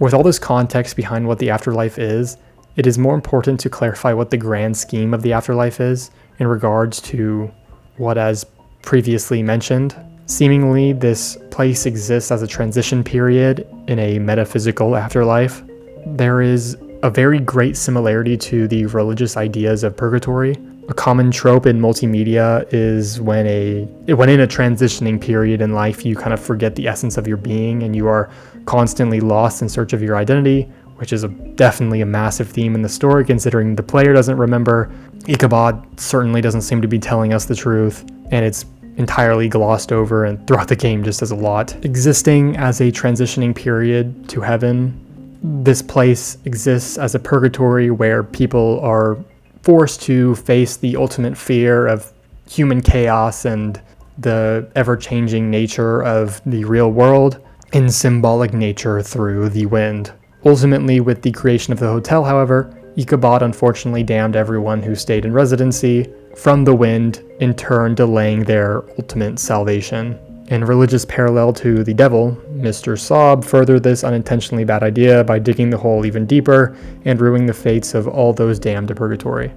With all this context behind what the afterlife is, it is more important to clarify what the grand scheme of the afterlife is in regards to what, as previously mentioned. Seemingly, this place exists as a transition period in a metaphysical afterlife. There is a very great similarity to the religious ideas of purgatory. A common trope in multimedia is when in a transitioning period in life, you kind of forget the essence of your being and you are constantly lost in search of your identity, which is definitely a massive theme in the story considering the player doesn't remember. Ikabod certainly doesn't seem to be telling us the truth, and it's entirely glossed over and throughout the game just as a lot. Existing as a transitioning period to heaven, this place exists as a purgatory where people are forced to face the ultimate fear of human chaos and the ever-changing nature of the real world in symbolic nature through the wind. Ultimately, with the creation of the hotel, however, Ikabod unfortunately damned everyone who stayed in residency from the wind, in turn delaying their ultimate salvation. In religious parallel to the devil, Mr. Sob furthered this unintentionally bad idea by digging the hole even deeper and ruining the fates of all those damned to purgatory.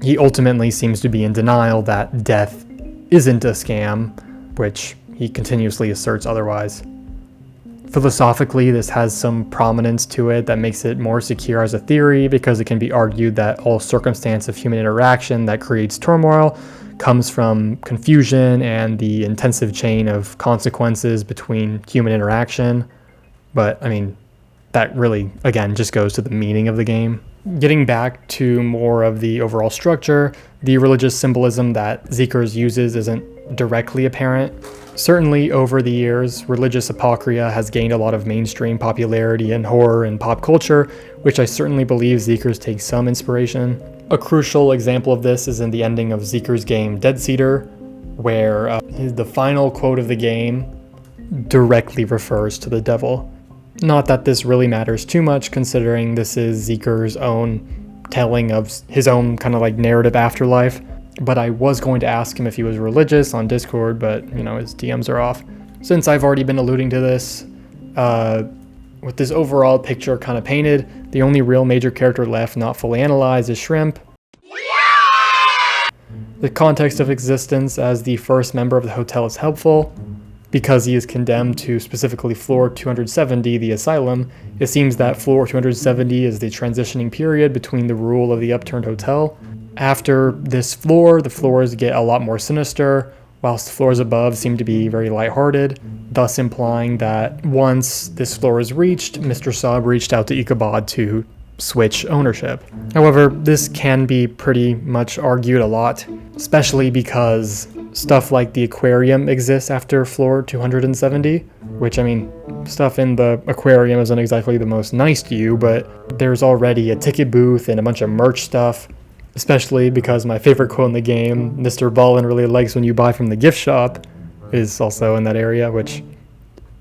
He ultimately seems to be in denial that death isn't a scam, which he continuously asserts otherwise. Philosophically, this has some prominence to it that makes it more secure as a theory because it can be argued that all circumstance of human interaction that creates turmoil comes from confusion and the intensive chain of consequences between human interaction. But, I mean, that really, again, just goes to the meaning of the game. Getting back to more of the overall structure, the religious symbolism that Zeekerss uses isn't directly apparent. Certainly, over the years, religious apocrypha has gained a lot of mainstream popularity in horror and pop culture, which I certainly believe Zeekerss takes some inspiration. A crucial example of this is in the ending of Zeekerss' game Dead Cedar, where the final quote of the game directly refers to the devil. Not that this really matters too much, considering this is Zeekerss' own telling of his own kind of like narrative afterlife. But I was going to ask him if he was religious on Discord, but his DMs are off. Since I've already been alluding to this, with this overall picture kind of painted, the only real major character left not fully analyzed is Shrimp. The context of existence as the first member of the hotel is helpful. Because he is condemned to specifically floor 270, the asylum, it seems that floor 270 is the transitioning period between the rule of the Upturned hotel. After this floor, the floors get a lot more sinister, whilst the floors above seem to be very lighthearted, thus implying that once this floor is reached, Mr. Sob reached out to Ikabod to switch ownership. However, this can be pretty much argued a lot, especially because stuff like the aquarium exists after floor 270, which, stuff in the aquarium isn't exactly the most nice to you, but there's already a ticket booth and a bunch of merch stuff, especially because my favorite quote in the game, Mr. Ballin really likes when you buy from the gift shop, is also in that area, which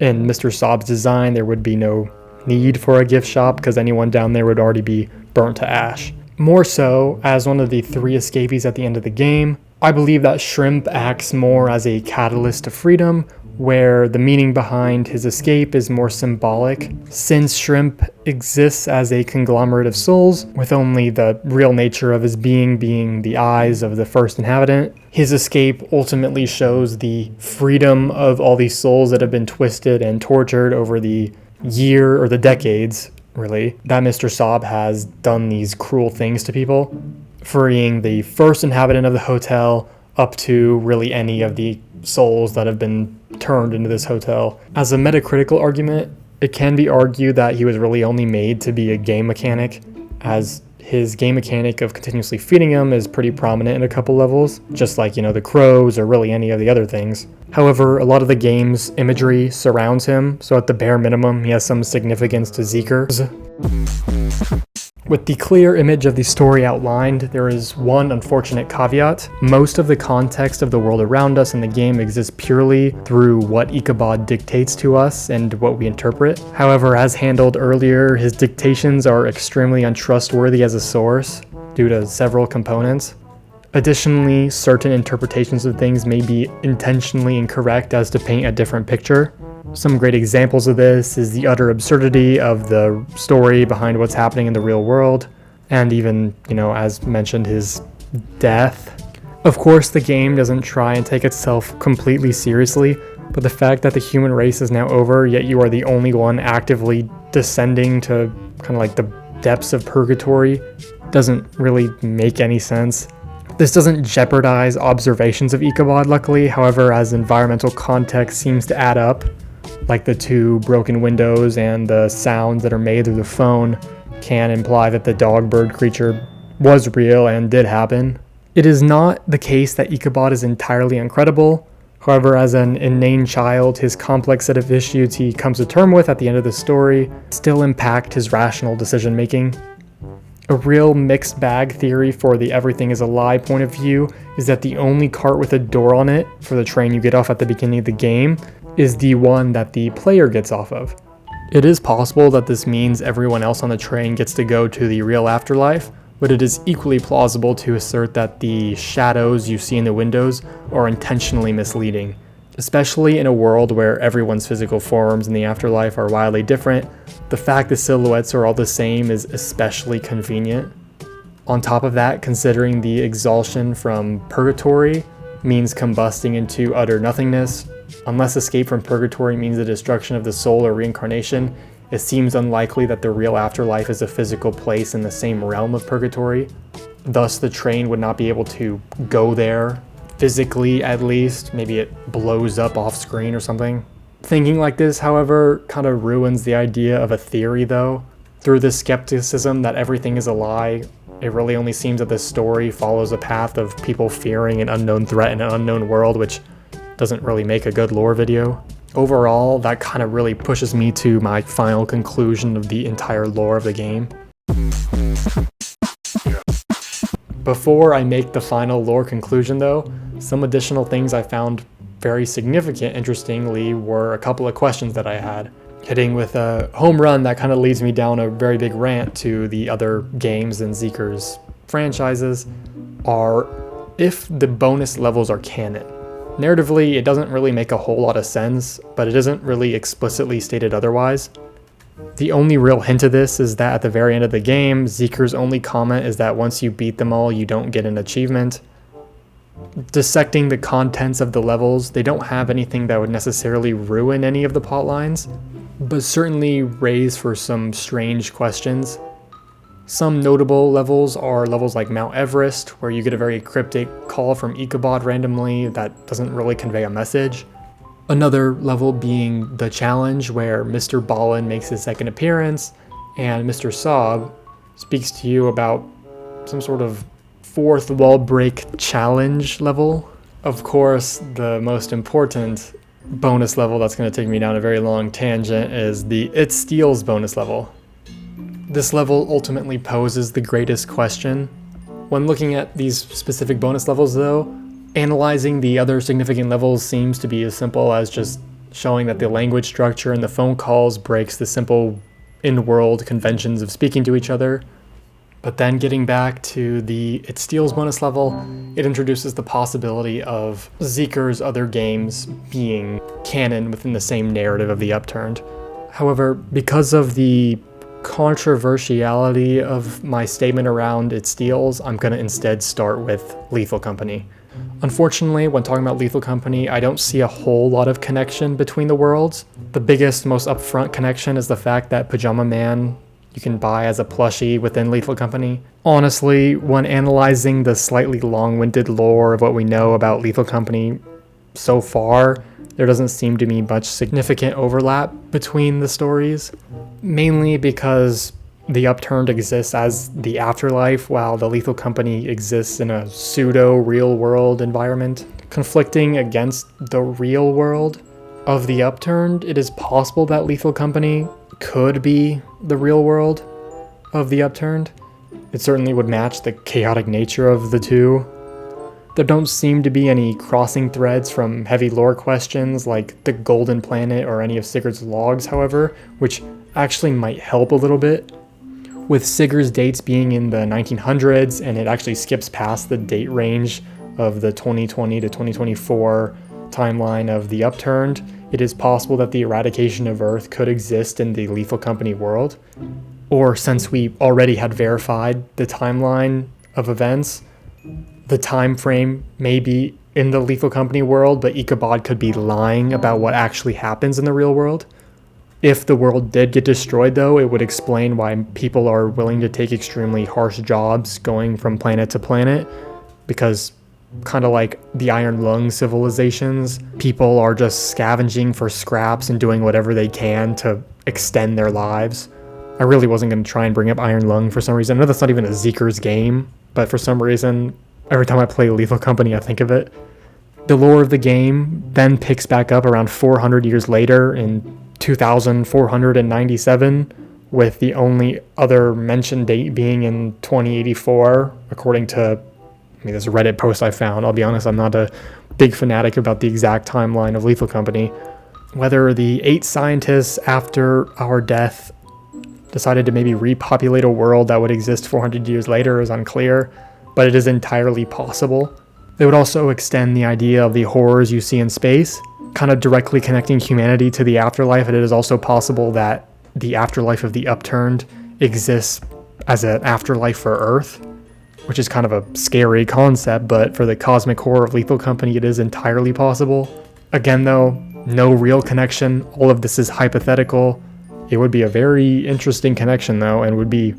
in Mr. Sob's design, there would be no need for a gift shop because anyone down there would already be burnt to ash. More so, as one of the 3 escapees at the end of the game, I believe that Shrimp acts more as a catalyst to freedom, where the meaning behind his escape is more symbolic. Since Shrimp exists as a conglomerate of souls, with only the real nature of his being the eyes of the first inhabitant, his escape ultimately shows the freedom of all these souls that have been twisted and tortured over the year or the decades, really, that Mr. Sob has done these cruel things to people, freeing the first inhabitant of the hotel up to really any of the souls that have been turned into this hotel. As a metacritical argument, it can be argued that he was really only made to be a game mechanic, as His game mechanic of continuously feeding him is pretty prominent in a couple levels, just like, the crows or really any of the other things. However, a lot of the game's imagery surrounds him, so at the bare minimum, he has some significance to Zeekerss. With the clear image of the story outlined, there is one unfortunate caveat. Most of the context of the world around us in the game exists purely through what Ikabod dictates to us and what we interpret. However, as handled earlier, his dictations are extremely untrustworthy as a source due to several components. Additionally, certain interpretations of things may be intentionally incorrect as to paint a different picture. Some great examples of this is the utter absurdity of the story behind what's happening in the real world, and even, as mentioned, his death. Of course, the game doesn't try and take itself completely seriously, but the fact that the human race is now over, yet you are the only one actively descending to kind of like the depths of purgatory, doesn't really make any sense. This doesn't jeopardize observations of Ikabod, luckily, however, as environmental context seems to add up, like the 2 broken windows and the sounds that are made through the phone can imply that the dog-bird creature was real and did happen. It is not the case that Ikabod is entirely incredible. However, as an inane child, his complex set of issues he comes to terms with at the end of the story still impact his rational decision-making. A real mixed bag theory for the everything is a lie point of view is that the only cart with a door on it for the train you get off at the beginning of the game is the one that the player gets off of. It is possible that this means everyone else on the train gets to go to the real afterlife, but it is equally plausible to assert that the shadows you see in the windows are intentionally misleading. Especially in a world where everyone's physical forms in the afterlife are wildly different, the fact the silhouettes are all the same is especially convenient. On top of that, considering the exhaustion from purgatory means combusting into utter nothingness, unless escape from purgatory means the destruction of the soul or reincarnation, it seems unlikely that the real afterlife is a physical place in the same realm of purgatory. Thus, the train would not be able to go there, physically at least. Maybe it blows up off screen or something. Thinking like this, however, kind of ruins the idea of a theory though. Through this skepticism that everything is a lie, it really only seems that this story follows a path of people fearing an unknown threat in an unknown world, which doesn't really make a good lore video. Overall, that kind of really pushes me to my final conclusion of the entire lore of the game. Before I make the final lore conclusion though, some additional things I found very significant, interestingly, were a couple of questions that I had. Hitting with a home run that kind of leads me down a very big rant to the other games and Zeekerss franchises are if the bonus levels are canon. Narratively, it doesn't really make a whole lot of sense, but it isn't really explicitly stated otherwise. The only real hint of this is that at the very end of the game, Zeekerss' only comment is that once you beat them all, you don't get an achievement. Dissecting the contents of the levels, they don't have anything that would necessarily ruin any of the plot lines, but certainly raise for some strange questions. Some notable levels are levels like Mount Everest, where you get a very cryptic call from Ikabod randomly that doesn't really convey a message. Another level being The Challenge, where Mr. Ballin makes his second appearance, and Mr. Sob speaks to you about some sort of fourth wall break challenge level. Of course, the most important bonus level that's going to take me down a very long tangent is the It Steals bonus level. This level ultimately poses the greatest question. When looking at these specific bonus levels though, analyzing the other significant levels seems to be as simple as just showing that the language structure in the phone calls breaks the simple in-world conventions of speaking to each other. But then getting back to the It Steals bonus level, it introduces the possibility of Zeekerss' other games being canon within the same narrative of the Upturned. However, because of the controversiality of my statement around It Steals, I'm going to instead start with Lethal Company. Unfortunately, when talking about Lethal Company, I don't see a whole lot of connection between the worlds. The biggest, most upfront connection is the fact that Pajama Man you can buy as a plushie within Lethal Company. Honestly, when analyzing the slightly long-winded lore of what we know about Lethal Company so far, there doesn't seem to be much significant overlap between the stories, mainly because the Upturned exists as the Afterlife, while the Lethal Company exists in a pseudo real world environment, conflicting against the real world of the Upturned. It is possible that Lethal Company could be the real world of the Upturned. It certainly would match the chaotic nature of the two. There don't seem to be any crossing threads from heavy lore questions like the Golden Planet or any of Sigurd's logs, however, which actually might help a little bit. With Sigurd's dates being in the 1900s, and it actually skips past the date range of the 2020 to 2024 timeline of the Upturned, it is possible that the eradication of Earth could exist in the Lethal Company world. Or since we already had verified the timeline of events, the time frame may be in the Lethal Company world, but Ikabod could be lying about what actually happens in the real world. If the world did get destroyed, though, it would explain why people are willing to take extremely harsh jobs going from planet to planet, because kind of like the Iron Lung civilizations, people are just scavenging for scraps and doing whatever they can to extend their lives. I really wasn't going to try and bring up Iron Lung for some reason. I know that's not even a Zeekerss game, but for some reason, every time I play Lethal Company, I think of it. The lore of the game then picks back up around 400 years later in 2497, with the only other mentioned date being in 2084, according to this Reddit post I found. I'll be honest, I'm not a big fanatic about the exact timeline of Lethal Company. Whether the 8 scientists after our death decided to maybe repopulate a world that would exist 400 years later is unclear, but it is entirely possible. They would also extend the idea of the horrors you see in space, kind of directly connecting humanity to the afterlife. And it is also possible that the afterlife of the Upturned exists as an afterlife for Earth, which is kind of a scary concept, but for the cosmic horror of Lethal Company, it is entirely possible. Again, though, no real connection. All of this is hypothetical. It would be a very interesting connection, though, and would be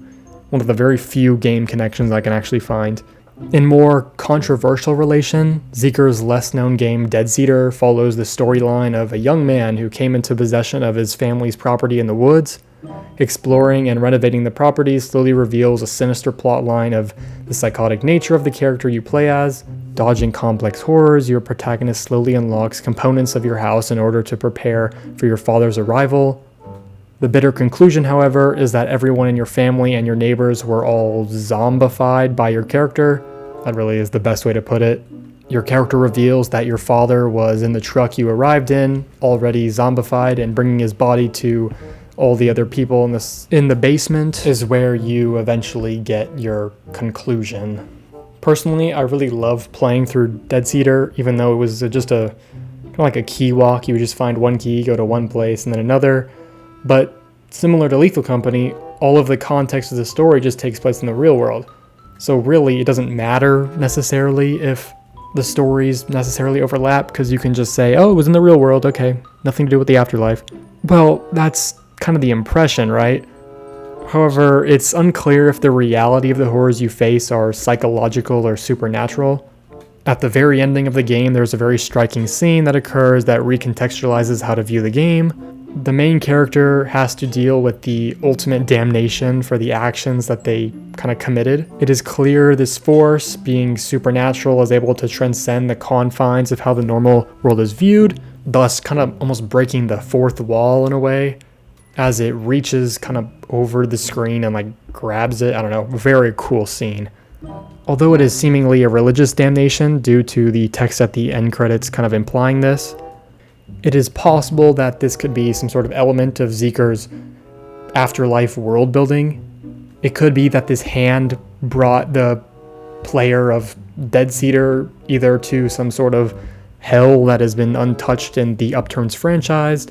one of the very few game connections I can actually find. In more controversial relation, Zeekerss' less-known game Dead Cedar follows the storyline of a young man who came into possession of his family's property in the woods. Exploring and renovating the property slowly reveals a sinister plotline of the psychotic nature of the character you play as. Dodging complex horrors, your protagonist slowly unlocks components of your house in order to prepare for your father's arrival. The bitter conclusion, however, is that everyone in your family and your neighbors were all zombified by your character. That really is the best way to put it. Your character reveals that your father was in the truck you arrived in, already zombified, and bringing his body to all the other people in the basement is where you eventually get your conclusion. Personally, I really love playing through Dead Cedar, even though it was just kind of like a key walk. You would just find one key, go to one place, and then another. But similar to Lethal Company, all of the context of the story just takes place in the real world. So really, it doesn't matter necessarily if the stories necessarily overlap, because you can just say, oh, it was in the real world, okay, nothing to do with the afterlife. Well, that's kind of the impression, right? However, it's unclear if the reality of the horrors you face are psychological or supernatural. At the very ending of the game, there's a very striking scene that occurs that recontextualizes how to view the game. The main character has to deal with the ultimate damnation for the actions that they kind of committed. It is clear this force, being supernatural, is able to transcend the confines of how the normal world is viewed, thus kind of almost breaking the fourth wall in a way, as it reaches kind of over the screen and like grabs it. I don't know, very cool scene. Although it is seemingly a religious damnation due to the text at the end credits kind of implying this, it is possible that this could be some sort of element of Zeekerss' afterlife world building. It could be that this hand brought the player of Dead Cedar either to some sort of hell that has been untouched in the Upturned's franchise,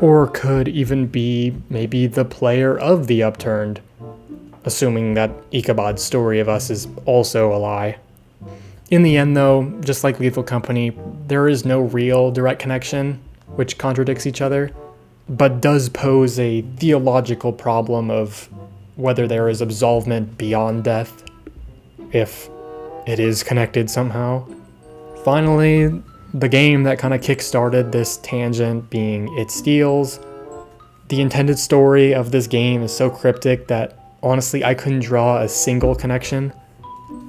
or could even be maybe the player of the Upturned, assuming that Ikabod's story of us is also a lie. In the end, though, just like Lethal Company, there is no real direct connection, which contradicts each other, but does pose a theological problem of whether there is absolvement beyond death, if it is connected somehow. Finally, the game that kind of kick-started this tangent being It Steals. The intended story of this game is so cryptic that honestly, I couldn't draw a single connection.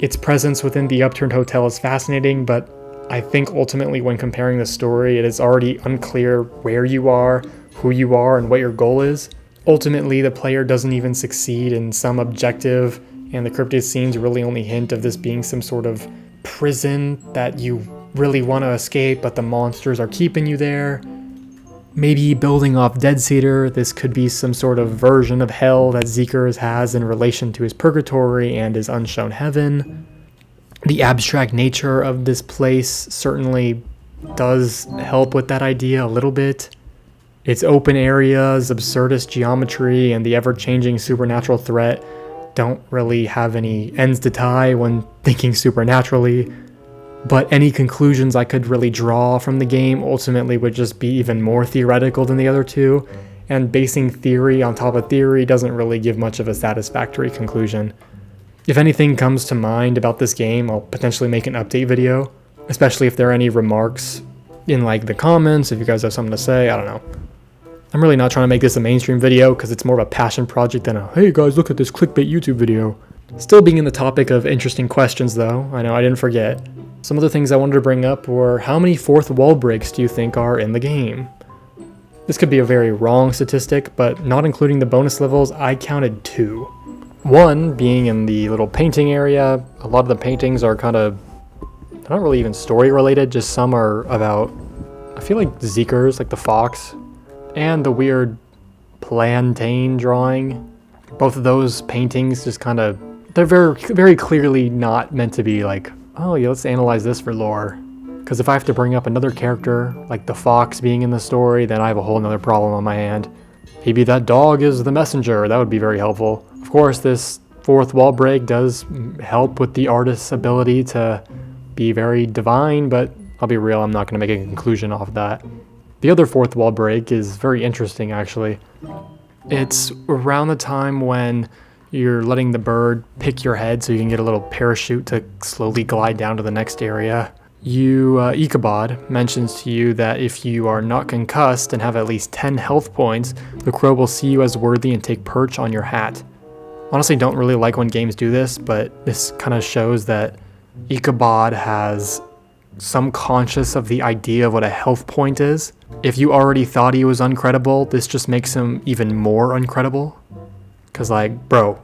Its presence within the Upturned Hotel is fascinating, but I think ultimately when comparing the story, it is already unclear where you are, who you are, and what your goal is. Ultimately, the player doesn't even succeed in some objective, and the cryptid scenes really only hint of this being some sort of prison that you really want to escape, but the monsters are keeping you there. Maybe building off Deadseater, this could be some sort of version of hell that Zeekerss has in relation to his purgatory and his unshown heaven. The abstract nature of this place certainly does help with that idea a little bit. Its open areas, absurdist geometry, and the ever-changing supernatural threat don't really have any ends to tie when thinking supernaturally. But any conclusions I could really draw from the game ultimately would just be even more theoretical than the other two, and basing theory on top of theory doesn't really give much of a satisfactory conclusion. If anything comes to mind about this game, I'll potentially make an update video, especially if there are any remarks in like the comments, if you guys have something to say, I don't know. I'm really not trying to make this a mainstream video because it's more of a passion project than a, hey guys, look at this clickbait YouTube video. Still being in the topic of interesting questions though, I know I didn't forget. Some other things I wanted to bring up were, how many fourth wall breaks do you think are in the game? This could be a very wrong statistic, but not including the bonus levels, I counted 2. One being in the little painting area. A lot of the paintings are kind of, they're not really even story related, just some are about, I feel like Zeekerss, like the fox, and the weird plantain drawing. Both of those paintings just kind of, they're very clearly not meant to be like, oh yeah, let's analyze this for lore. Because if I have to bring up another character, like the fox being in the story, then I have a whole nother problem on my hand. Maybe that dog is the messenger, that would be very helpful. Of course, this fourth wall break does help with the artist's ability to be very divine, but I'll be real, I'm not going to make a conclusion off of that. The other fourth wall break is very interesting, actually. It's around the time when you're letting the bird pick your head so you can get a little parachute to slowly glide down to the next area. Ikabod mentions to you that if you are not concussed and have at least 10 health points, the crow will see you as worthy and take perch on your hat. Honestly, don't really like when games do this, but this kind of shows that Ikabod has some conscious of the idea of what a health point is. If you already thought he was uncredible, this just makes him even more uncredible. Cause like, bro,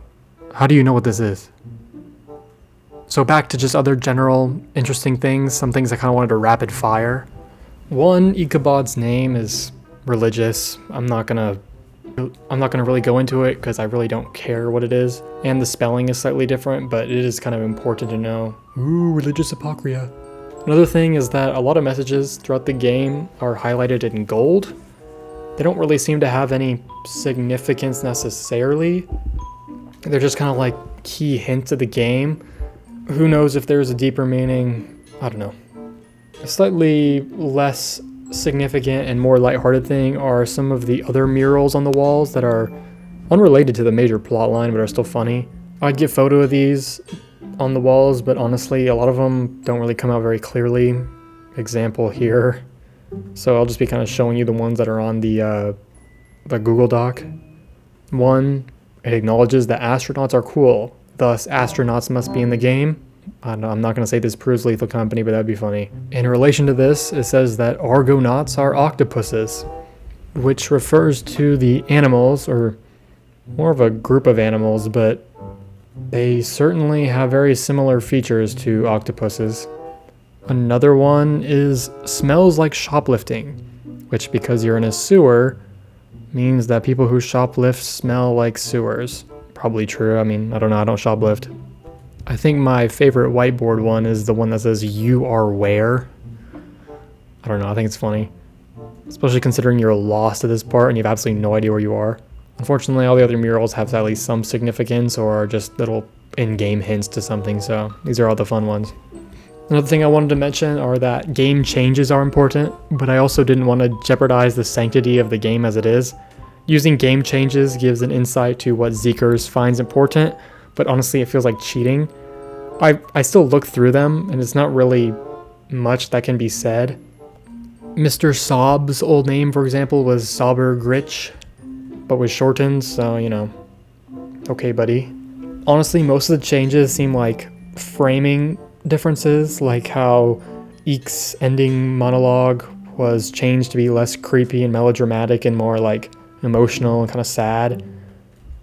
how do you know what this is? So back to just other general interesting things, some things I kind of wanted to rapid fire. One, Ikabod's name is religious. I'm not gonna really go into it because I really don't care what it is. And the spelling is slightly different, but it is kind of important to know. Ooh, religious apocrypha. Another thing is that a lot of messages throughout the game are highlighted in gold. They don't really seem to have any significance necessarily. They're just kind of like key hints of the game. Who knows if there's a deeper meaning? I don't know. A slightly less significant and more lighthearted thing are some of the other murals on the walls that are unrelated to the major plot line but are still funny. I'd get photo of these on the walls, but honestly a lot of them don't really come out very clearly. Example here. So I'll just be kind of showing you the ones that are on the Google Doc. One, it acknowledges that astronauts are cool. Thus, astronauts must be in the game. I know, I'm not going to say this proves Lethal Company, but that'd be funny. In relation to this, it says that Argonauts are octopuses, which refers to the animals, or more of a group of animals, but they certainly have very similar features to octopuses. Another one is smells like shoplifting, which because you're in a sewer means that people who shoplift smell like sewers. Probably true. I mean, I don't know. I don't shoplift. I think my favorite whiteboard one is the one that says "You are where." I don't know. I think it's funny, especially considering you're lost at this part and you have absolutely no idea where you are. Unfortunately, all the other murals have at least some significance or are just little in-game hints to something. So these are all the fun ones. Another thing I wanted to mention are that game changes are important, but I also didn't want to jeopardize the sanctity of the game as it is. Using game changes gives an insight to what Zeekerss finds important, but honestly it feels like cheating. I still look through them, and it's not really much that can be said. Mr. Sob's old name, for example, was Sauber Gritch, but was shortened, so, you know. Okay, buddy. Honestly, most of the changes seem like framing differences, like how Eek's ending monologue was changed to be less creepy and melodramatic and more like emotional and kind of sad.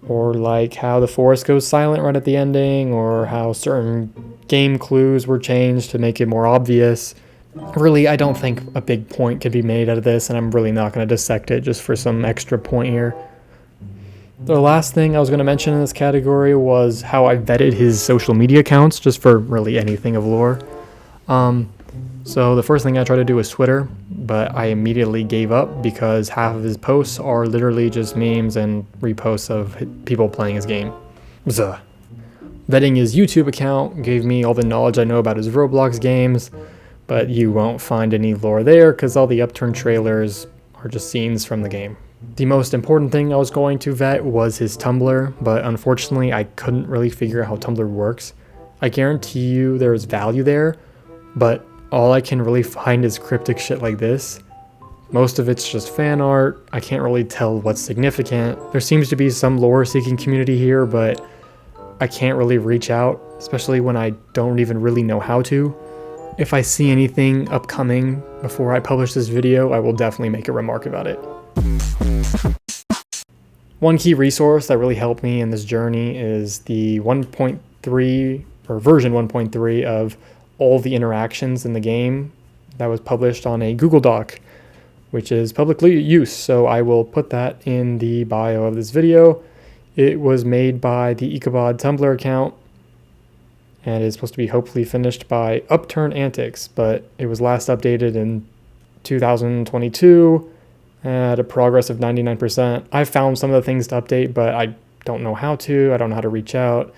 Or like how the forest goes silent right at the ending, or how certain game clues were changed to make it more obvious. Really, I don't think a big point can be made out of this, and I'm really not going to dissect it just for some extra point here. The last thing I was going to mention in this category was how I vetted his social media accounts just for really anything of lore. So the first thing I tried to do was Twitter, but I immediately gave up because half of his posts are literally just memes and reposts of people playing his game. Bzz. Vetting his YouTube account gave me all the knowledge I know about his Roblox games, but you won't find any lore there because all the Upturned trailers are just scenes from the game. The most important thing I was going to vet was his Tumblr, but unfortunately I couldn't really figure out how Tumblr works. I guarantee you there's value there, but all I can really find is cryptic shit like this. Most of it's just fan art. I can't really tell what's significant. There seems to be some lore-seeking community here, but I can't really reach out, especially when I don't even really know how to. If I see anything upcoming before I publish this video, I will definitely make a remark about it. One key resource that really helped me in this journey is the 1.3 or version 1.3 of all the interactions in the game that was published on a Google Doc, which is publicly used, so I will put that in the bio of this video. It was made by the Ikabod Tumblr account and is supposed to be hopefully finished by Upturned Antics, but it was last updated in 2022 at a progress of 99%. I found some of the things to update, but I don't know how to. I don't know how to reach out.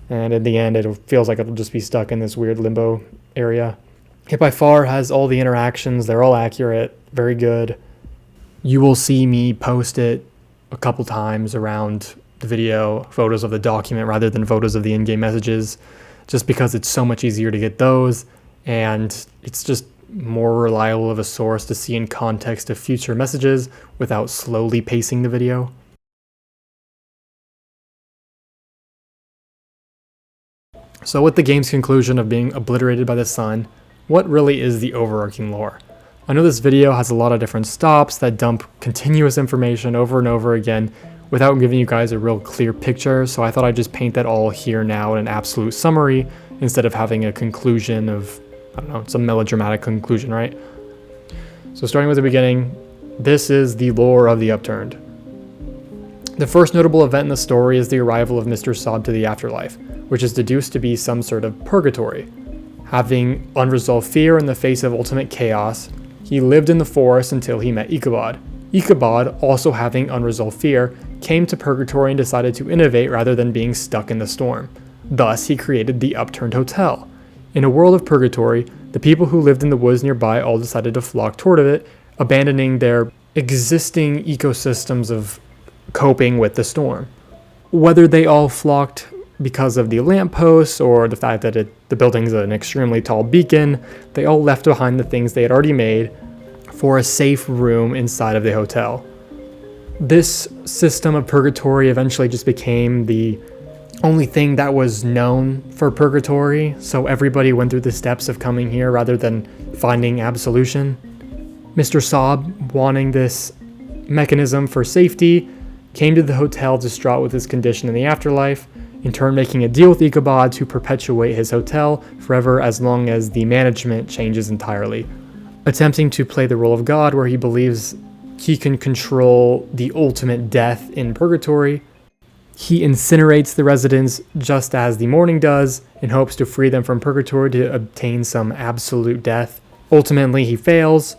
And in the end, it feels like it'll just be stuck in this weird limbo area. It by far has all the interactions. They're all accurate, very good. You will see me post it a couple times around the video, photos of the document rather than photos of the in-game messages, just because it's so much easier to get those, and it's just more reliable of a source to see in context of future messages without slowly pacing the video. So with the game's conclusion of being obliterated by the sun, what really is the overarching lore? I know this video has a lot of different stops that dump continuous information over and over again without giving you guys a real clear picture, so I thought I'd just paint that all here now in an absolute summary instead of having a conclusion of, I don't know, some melodramatic conclusion, right? So starting with the beginning, this is the lore of the Upturned. The first notable event in the story is the arrival of Mr. Sob to the Afterlife, which is deduced to be some sort of purgatory. Having unresolved fear in the face of ultimate chaos, he lived in the forest until he met Ikabod. Ikabod, also having unresolved fear, came to purgatory and decided to innovate rather than being stuck in the storm. Thus, he created the Upturned Hotel. In a world of purgatory, the people who lived in the woods nearby all decided to flock toward it, abandoning their existing ecosystems of coping with the storm. Whether they all flocked because of the lampposts or the fact that the building's an extremely tall beacon, they all left behind the things they had already made for a safe room inside of the hotel. This system of purgatory eventually just became the only thing that was known for purgatory, so everybody went through the steps of coming here rather than finding absolution. Mr. Sob, wanting this mechanism for safety, came to the hotel distraught with his condition in the afterlife, in turn making a deal with Ikabod to perpetuate his hotel forever as long as the management changes entirely. Attempting to play the role of God where he believes he can control the ultimate death in purgatory, he incinerates the residents just as the mourning does in hopes to free them from purgatory to obtain some absolute death. Ultimately, he fails,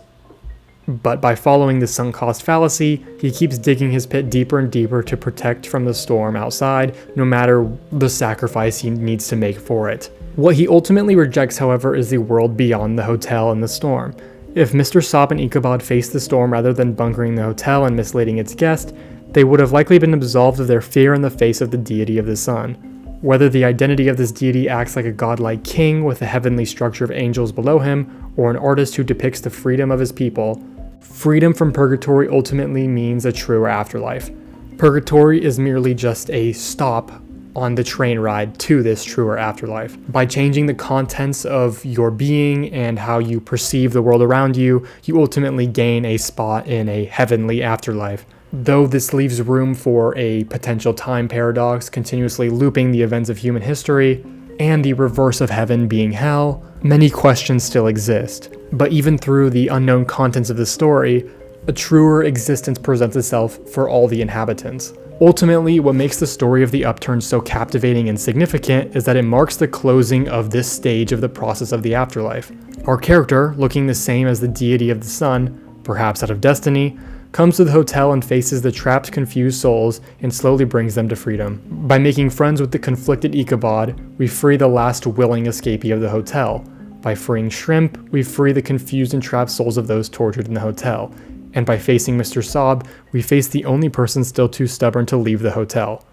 but by following the sunk cost fallacy, he keeps digging his pit deeper and deeper to protect from the storm outside, no matter the sacrifice he needs to make for it. What he ultimately rejects, however, is the world beyond the hotel and the storm. If Mr. Sob and Ikabod faced the storm rather than bunkering the hotel and misleading its guest, they would have likely been absolved of their fear in the face of the deity of the sun. Whether the identity of this deity acts like a godlike king with a heavenly structure of angels below him, or an artist who depicts the freedom of his people, freedom from purgatory ultimately means a truer afterlife. Purgatory is merely just a stop on the train ride to this truer afterlife. By changing the contents of your being and how you perceive the world around you, you ultimately gain a spot in a heavenly afterlife. Though this leaves room for a potential time paradox, continuously looping the events of human history, and the reverse of heaven being hell, many questions still exist. But even through the unknown contents of the story, a truer existence presents itself for all the inhabitants. Ultimately, what makes the story of the Upturned so captivating and significant is that it marks the closing of this stage of the process of the afterlife. Our character, looking the same as the deity of the sun, perhaps out of destiny, comes to the hotel and faces the trapped, confused souls and slowly brings them to freedom. By making friends with the conflicted Ikabod, we free the last willing escapee of the hotel. By freeing Shrimp, we free the confused and trapped souls of those tortured in the hotel. And by facing Mr. Sob, we face the only person still too stubborn to leave the hotel,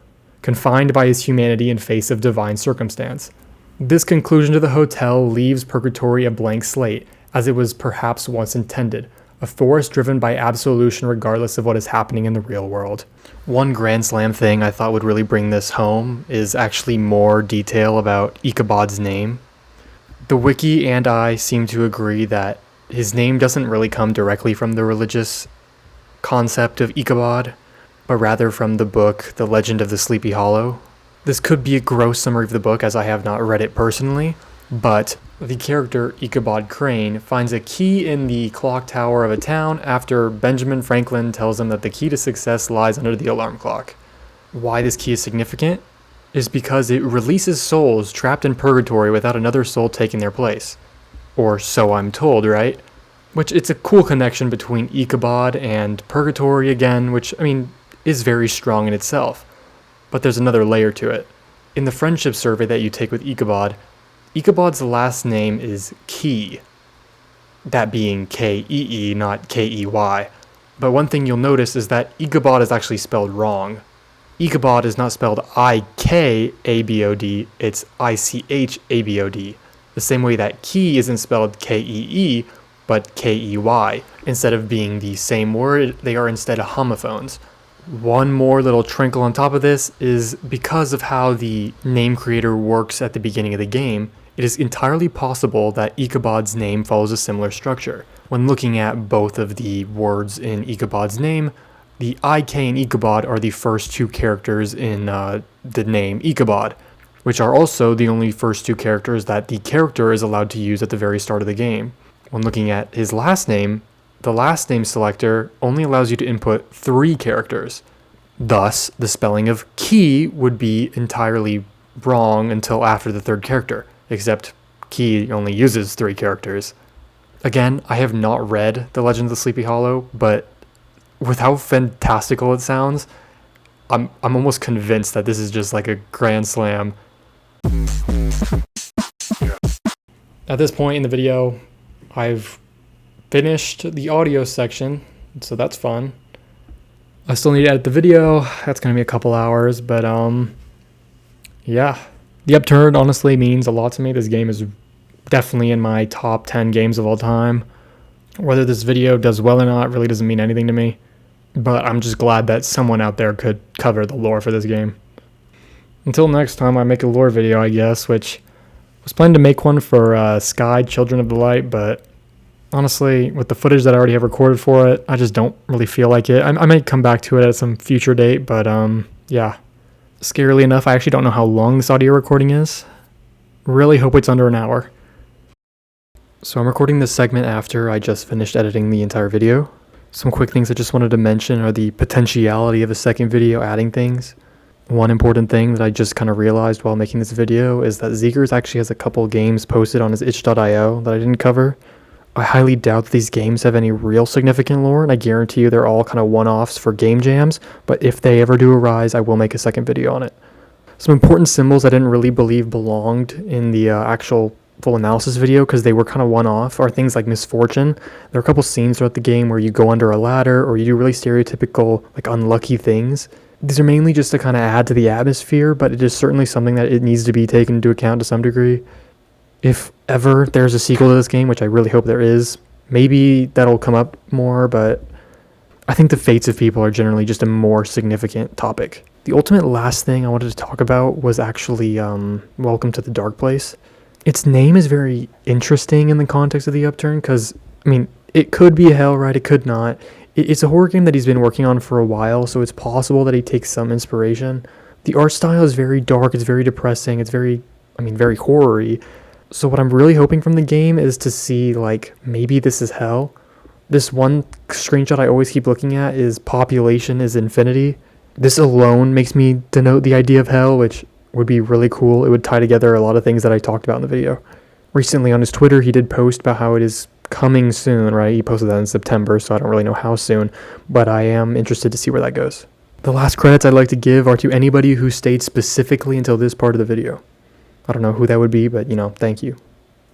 confined by his humanity in face of divine circumstance. This conclusion to the hotel leaves Purgatory a blank slate, as it was perhaps once intended, a force driven by absolution regardless of what is happening in the real world. One Grand Slam thing I thought would really bring this home is actually more detail about Ikabod's name. The wiki and I seem to agree that his name doesn't really come directly from the religious concept of Ikabod, but rather from the book The Legend of the Sleepy Hollow. This could be a gross summary of the book as I have not read it personally, but the character Ikabod Crane finds a key in the clock tower of a town after Benjamin Franklin tells him that the key to success lies under the alarm clock. Why this key is significant is because it releases souls trapped in purgatory without another soul taking their place. Or so I'm told, right? Which it's a cool connection between Ikabod and purgatory again, which, is very strong in itself. But there's another layer to it. In the friendship survey that you take with Ikabod, Ikabod's last name is Key. That being K-E-E, not K-E-Y. But one thing you'll notice is that Ikabod is actually spelled wrong. Ikabod is not spelled I-K-A-B-O-D, it's I-C-H-A-B-O-D. The same way that Key isn't spelled K-E-E, but K-E-Y. Instead of being the same word, they are instead homophones. One more little trinkle on top of this is because of how the name creator works at the beginning of the game, it is entirely possible that Ikabod's name follows a similar structure. When looking at both of the words in Ikabod's name, the IK and Ikabod are the first two characters in the name Ikabod, which are also the only first two characters that the character is allowed to use at the very start of the game. When looking at his last name, the last name selector only allows you to input 3 characters. Thus, the spelling of Key would be entirely wrong until after the 3rd character, except Key only uses 3 characters. Again, I have not read The Legend of the Sleepy Hollow, but with how fantastical it sounds, I'm almost convinced that this is just like a grand slam. At this point in the video, I've finished the audio section, so that's fun. I still need to edit the video. That's going to be a couple hours, but yeah. The Upturned honestly means a lot to me. This game is definitely in my top 10 games of all time. Whether this video does well or not really doesn't mean anything to me, but I'm just glad that someone out there could cover the lore for this game. Until next time I make a lore video, I guess, which I was planning to make one for Sky, Children of the Light, but honestly, with the footage that I already have recorded for it, I just don't really feel like it. I might come back to it at some future date, but yeah. Scarily enough, I actually don't know how long this audio recording is. Really hope it's under an hour. So I'm recording this segment after I just finished editing the entire video. Some quick things I just wanted to mention are the potentiality of a second video adding things. One important thing that I just kind of realized while making this video is that Zeekerss actually has a couple games posted on his itch.io that I didn't cover. I highly doubt that these games have any real significant lore, and I guarantee you they're all kind of one-offs for game jams, but if they ever do arise, I will make a second video on it. Some important symbols I didn't really believe belonged in the actual full analysis video because they were kind of one-off are things like misfortune. There are a couple scenes throughout the game where you go under a ladder or you do really stereotypical, like, unlucky things. These are mainly just to kind of add to the atmosphere, but it is certainly something that it needs to be taken into account to some degree. If ever there's a sequel to this game, which I really hope there is, maybe that'll come up more, but I think the fates of people are generally just a more significant topic. The ultimate last thing I wanted to talk about was actually Welcome to the Dark Place. Its name is very interesting in the context of the Upturned because, I mean, it could be hell, right? It could not. It's a horror game that he's been working on for a while, so it's possible that he takes some inspiration. The art style is very dark, it's very depressing, it's very horror-y. So what I'm really hoping from the game is to see, like, maybe this is hell. This one screenshot I always keep looking at is population is infinity. This alone makes me denote the idea of hell, which would be really cool. It would tie together a lot of things that I talked about in the video. Recently on his Twitter, he did post about how it is coming soon, right? He posted that in September, so I don't really know how soon, but I am interested to see where that goes. The last credits I'd like to give are to anybody who stayed specifically until this part of the video. I don't know who that would be, but thank you.